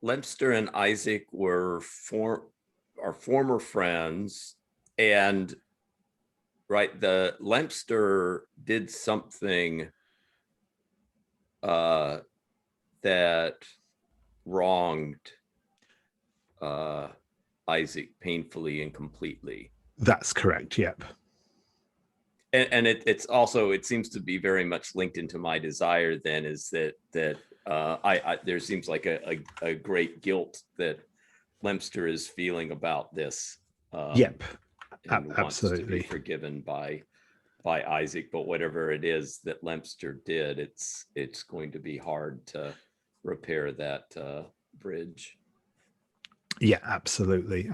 S3: Lempster and Isaac were former friends, and the Lempster did something that wronged Isaac painfully and completely.
S1: That's correct. Yep.
S3: And it's also, it seems to be very much linked into my desire then, is that there seems like a great guilt that Lempster is feeling about this.
S1: Yep.
S3: And
S1: Absolutely.
S3: wants to be forgiven by Isaac, but whatever it is that Lempster did, it's going to be hard to repair that bridge.
S1: Yeah, absolutely.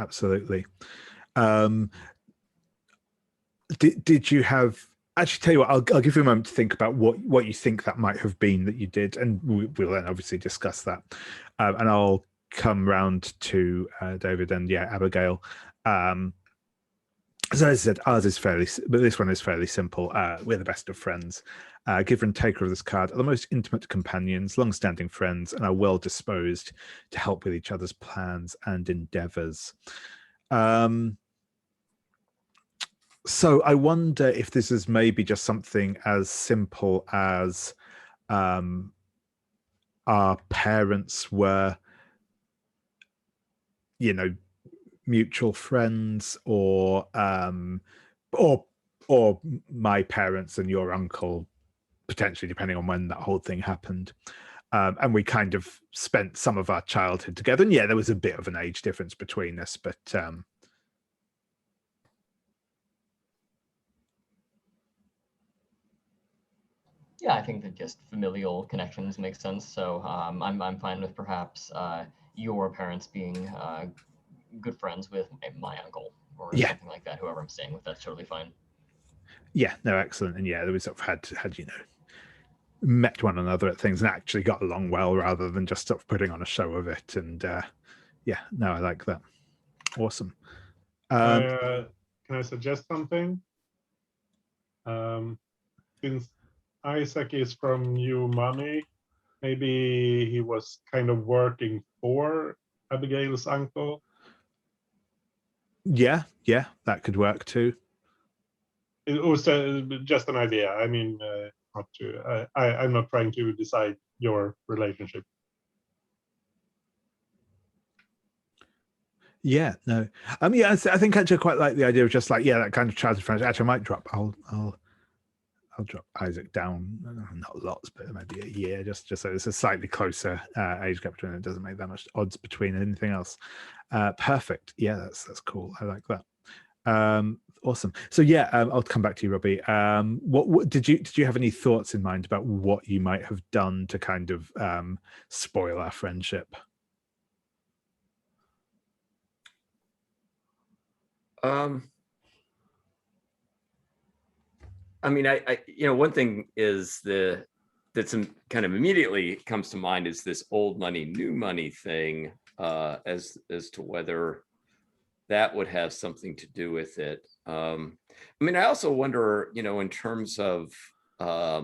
S1: Did you have? Actually, tell you what, I'll give you a moment to think about what you think that might have been that you did, and we'll then obviously discuss that. And I'll come round to David and Abigail. So as I said, ours is but this one is fairly simple. We're the best of friends. Giver and taker of this card are the most intimate companions, long-standing friends, and are well disposed to help with each other's plans and endeavours. So I wonder if this is maybe just something as simple as our parents were, mutual friends, or my parents and your uncle, potentially, depending on when that whole thing happened. And we kind of spent some of our childhood together. And there was a bit of an age difference between us, but
S4: yeah, I think that just familial connections make sense. So I'm fine with perhaps your parents being good friends with my uncle or something like that. Whoever I'm staying with, that's totally fine.
S1: Yeah, no, excellent. And we sort of had met one another at things and actually got along well, rather than just sort of putting on a show of it. And I like that. Awesome.
S5: Can I suggest something? Since Isaac is from New Money, maybe he was kind of working for Abigail's uncle.
S1: Yeah, that could work too.
S5: It was just an idea. I mean, not to. I'm not trying to decide your relationship.
S1: Yeah, no. Yeah, I think actually I quite like the idea of just like, yeah, that kind of childhood friendship. Actually, I might drop. I'll drop Isaac down, not lots, but maybe a year, just so it's a slightly closer age gap between it. Doesn't make that much odds between anything else. Perfect. Yeah, that's cool. I like that. Awesome. So yeah, I'll come back to you, Robbie. What did you have any thoughts in mind about what you might have done to kind of spoil our friendship?
S3: I mean, I one thing is that some kind of immediately comes to mind is this old money, new money thing, as to whether that would have something to do with it. I mean, I also wonder, in terms of, I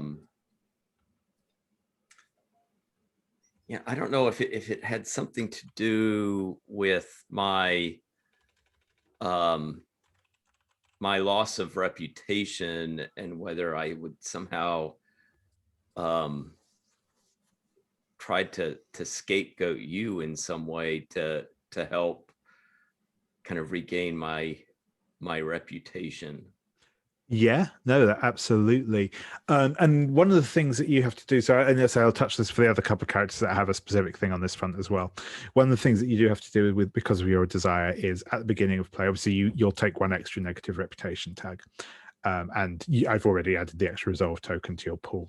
S3: don't know if it had something to do with my my loss of reputation and whether I would somehow try to scapegoat you in some way to help kind of regain my reputation.
S1: Yeah, no, absolutely. And one of the things that you have to do, so and yes, I'll touch this for the other couple of characters that have a specific thing on this front as well. One of the things that you do have to do with, because of your desire, is at the beginning of play, obviously you'll take one extra negative reputation tag. And I've already added the extra resolve token to your pool.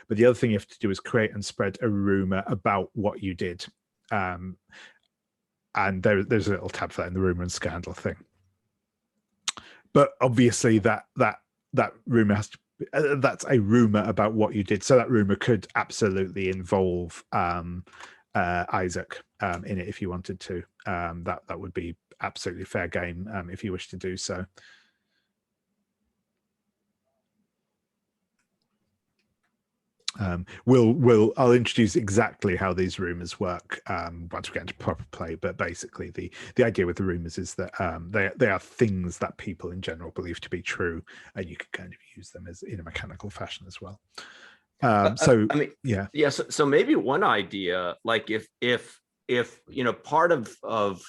S1: But the other thing you have to do is create and spread a rumor about what you did. And there's a little tab for that in the rumor and scandal thing. But obviously that rumor has to be, that's a rumor about what you did. So that rumor could absolutely involve Isaac in it if you wanted to. That would be absolutely fair game if you wish to do so. I'll introduce exactly how these rumors work once we get into proper play. But basically, the idea with the rumors is that they are things that people in general believe to be true, and you can kind of use them as in a mechanical fashion as well. So I mean, yeah.
S3: So maybe one idea, like if part of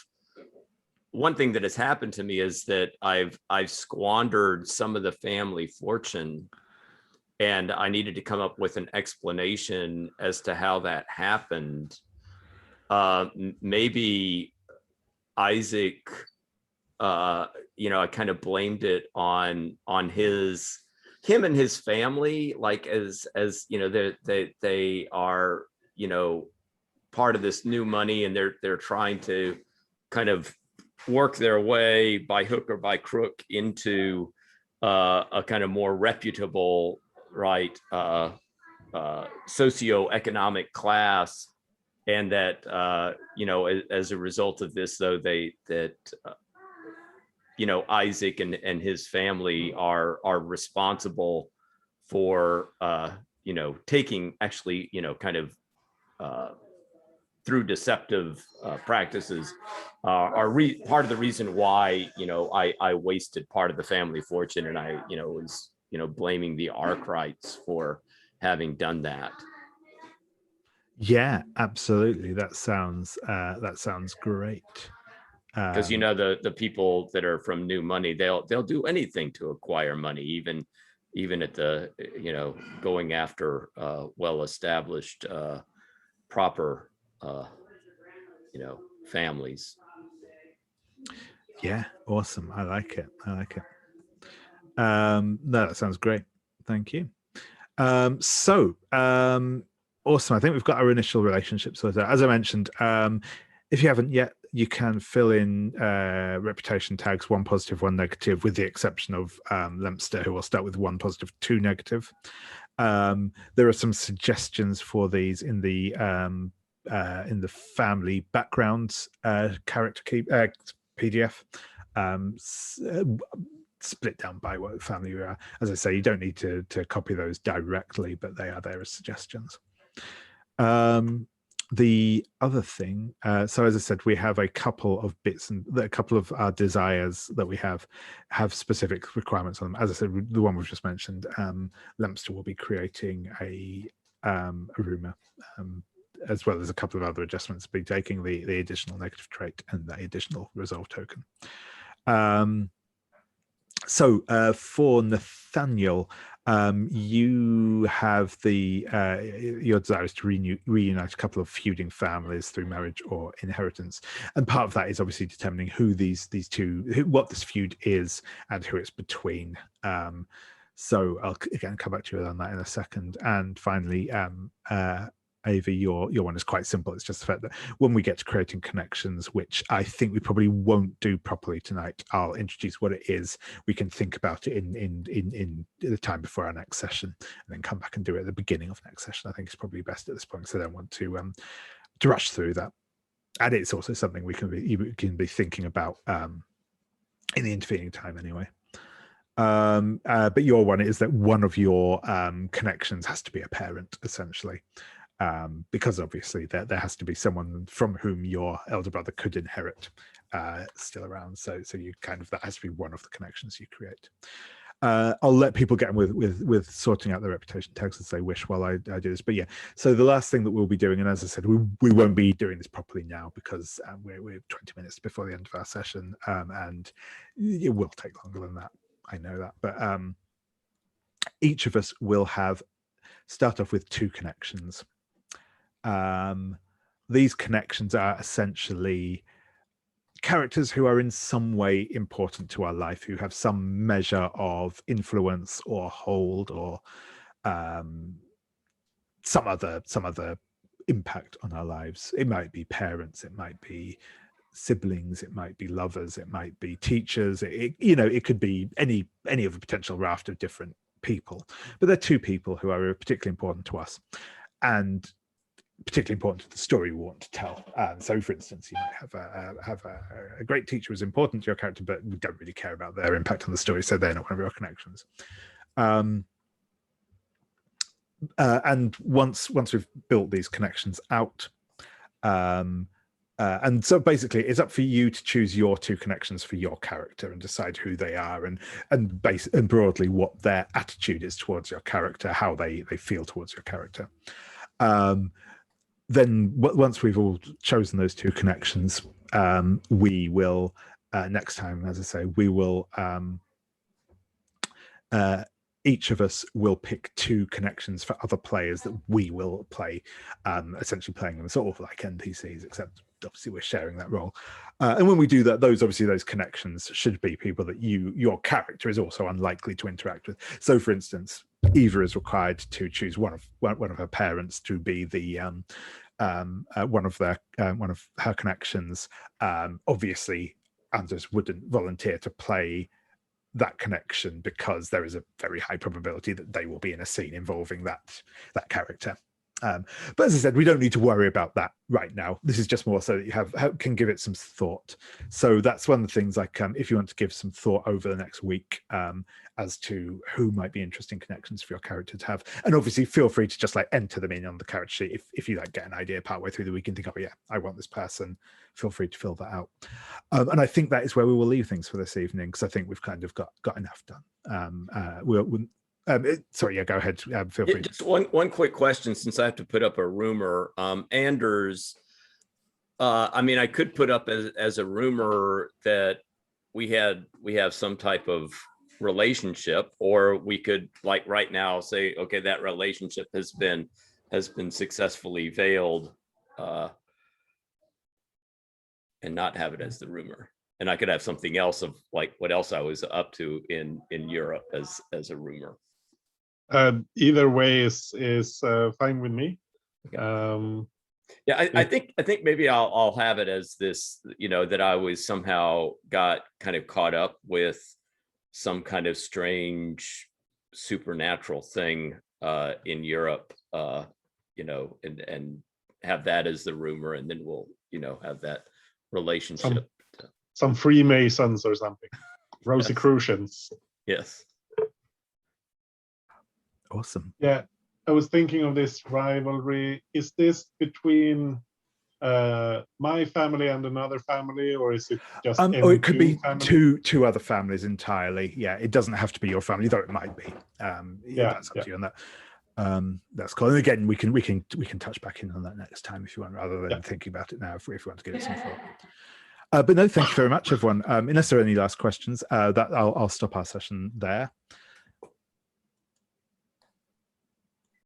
S3: one thing that has happened to me is that I've squandered some of the family fortune. And I needed to come up with an explanation as to how that happened. Maybe Isaac, I kind of blamed it on him and his family, like as they are, part of this new money, and they're trying to kind of work their way by hook or by crook into a kind of more reputable, right, socioeconomic class, and that as a result of this, though, Isaac and his family are responsible for taking actually kind of through deceptive practices are part of the reason why I wasted part of the family fortune, and I was blaming the Arkwrights for having done that.
S1: Yeah, absolutely. That sounds great.
S3: Because the people that are from new money, they'll do anything to acquire money, even at the going after well-established proper families.
S1: Yeah, awesome. I like it. No, that sounds great. Thank you. Awesome. I think we've got our initial relationship sorted out. As I mentioned, if you haven't yet, you can fill in reputation tags, 1 positive, 1 negative, with the exception of Lempster, who will start with 1 positive, 2 negative. There are some suggestions for these in the family backgrounds character PDF. Split down by what family you are. As I say, you don't need to copy those directly, but they are there as suggestions. The other thing, so as I said, we have a couple of bits and a couple of our desires that we have specific requirements on them. As I said, the one we've just mentioned, Lempster will be creating a rumour, as well as a couple of other adjustments, be taking the additional negative trait and the additional resolve token. So for Nathaniel, you have your desire is to reunite a couple of feuding families through marriage or inheritance, and part of that is obviously determining who what this feud is and who it's between. So I'll again come back to you on that in a second. And finally, Ava, your one is quite simple. It's just the fact that when we get to creating connections, which I think we probably won't do properly tonight, I'll introduce what it is. We can think about it in the time before our next session, and then come back and do it at the beginning of next session. I think it's probably best at this point, so I don't want to rush through that. And it's also something you can be thinking about in the intervening time anyway. But your one is that one of your connections has to be a parent, essentially. Because obviously there has to be someone from whom your elder brother could inherit still around. So you that has to be one of the connections you create. I'll let people get on with sorting out their reputation tags as they wish while I do this. But yeah, so the last thing that we'll be doing, and as I said, we won't be doing this properly now because we're 20 minutes before the end of our session, and it will take longer than that. I know that, but each of us will start off with 2 connections. These connections are essentially characters who are in some way important to our life, who have some measure of influence or hold or some other impact on our lives. It might be parents, it might be siblings, it might be lovers, it might be teachers, it could be any of a potential raft of different people, but they're 2 people who are particularly important to us and particularly important to the story we want to tell. So for instance, you might have a great teacher who's important to your character, but we don't really care about their impact on the story, so they're not one of your connections. And once we've built these connections out, and so basically it's up for you to choose your 2 connections for your character and decide who they are and broadly what their attitude is towards your character, how they feel towards your character. Then once we've all chosen those 2 connections, we will next time, as I say, we will each of us will pick 2 connections for other players that we will play, essentially playing them sort of like NPCs, except obviously we're sharing that role. And when we do that, those connections should be people that your character is also unlikely to interact with. So for instance, Eva is required to choose one of her parents to be the one of her connections. Obviously, Anders wouldn't volunteer to play that connection because there is a very high probability that they will be in a scene involving that character. But as I said, we don't need to worry about that right now. This is just more so that you can give it some thought. So that's one of the things, like if you want to give some thought over the next week as to who might be interesting connections for your character to have. And obviously feel free to just enter them in on the character sheet. If you get an idea partway through the week and think, oh yeah, I want this person, feel free to fill that out. And I think that is where we will leave things for this evening, because I think we've kind of got enough done. Sorry, yeah, go ahead. Feel free.
S3: Just one quick question, since I have to put up a rumor. Anders, I mean, I could put up as a rumor that we have some type of relationship, or we could, like right now, say, okay, that relationship has been successfully veiled, and not have it as the rumor. And I could have something else of like what else I was up to in Europe as a rumor.
S5: Either way is fine with me.
S3: Yeah, I think maybe I'll have it as this, that I was somehow got kind of caught up with some kind of strange supernatural thing in Europe, and have that as the rumor, and then we'll have that relationship.
S5: Some Freemasons or something. Rosicrucians.
S3: Yes.
S1: Awesome.
S5: Yeah. I was thinking of this rivalry. Is this between my family and another family, or is it just
S1: or it could be
S5: family?
S1: two other families entirely. Yeah, it doesn't have to be your family, though it might be. That's up to you on that. That's cool. And again, we can touch back in on that next time if you want, rather than thinking about it now. If we want to give it some thought. But no, thank you very much, everyone. Unless there are any last questions, that I'll stop our session there.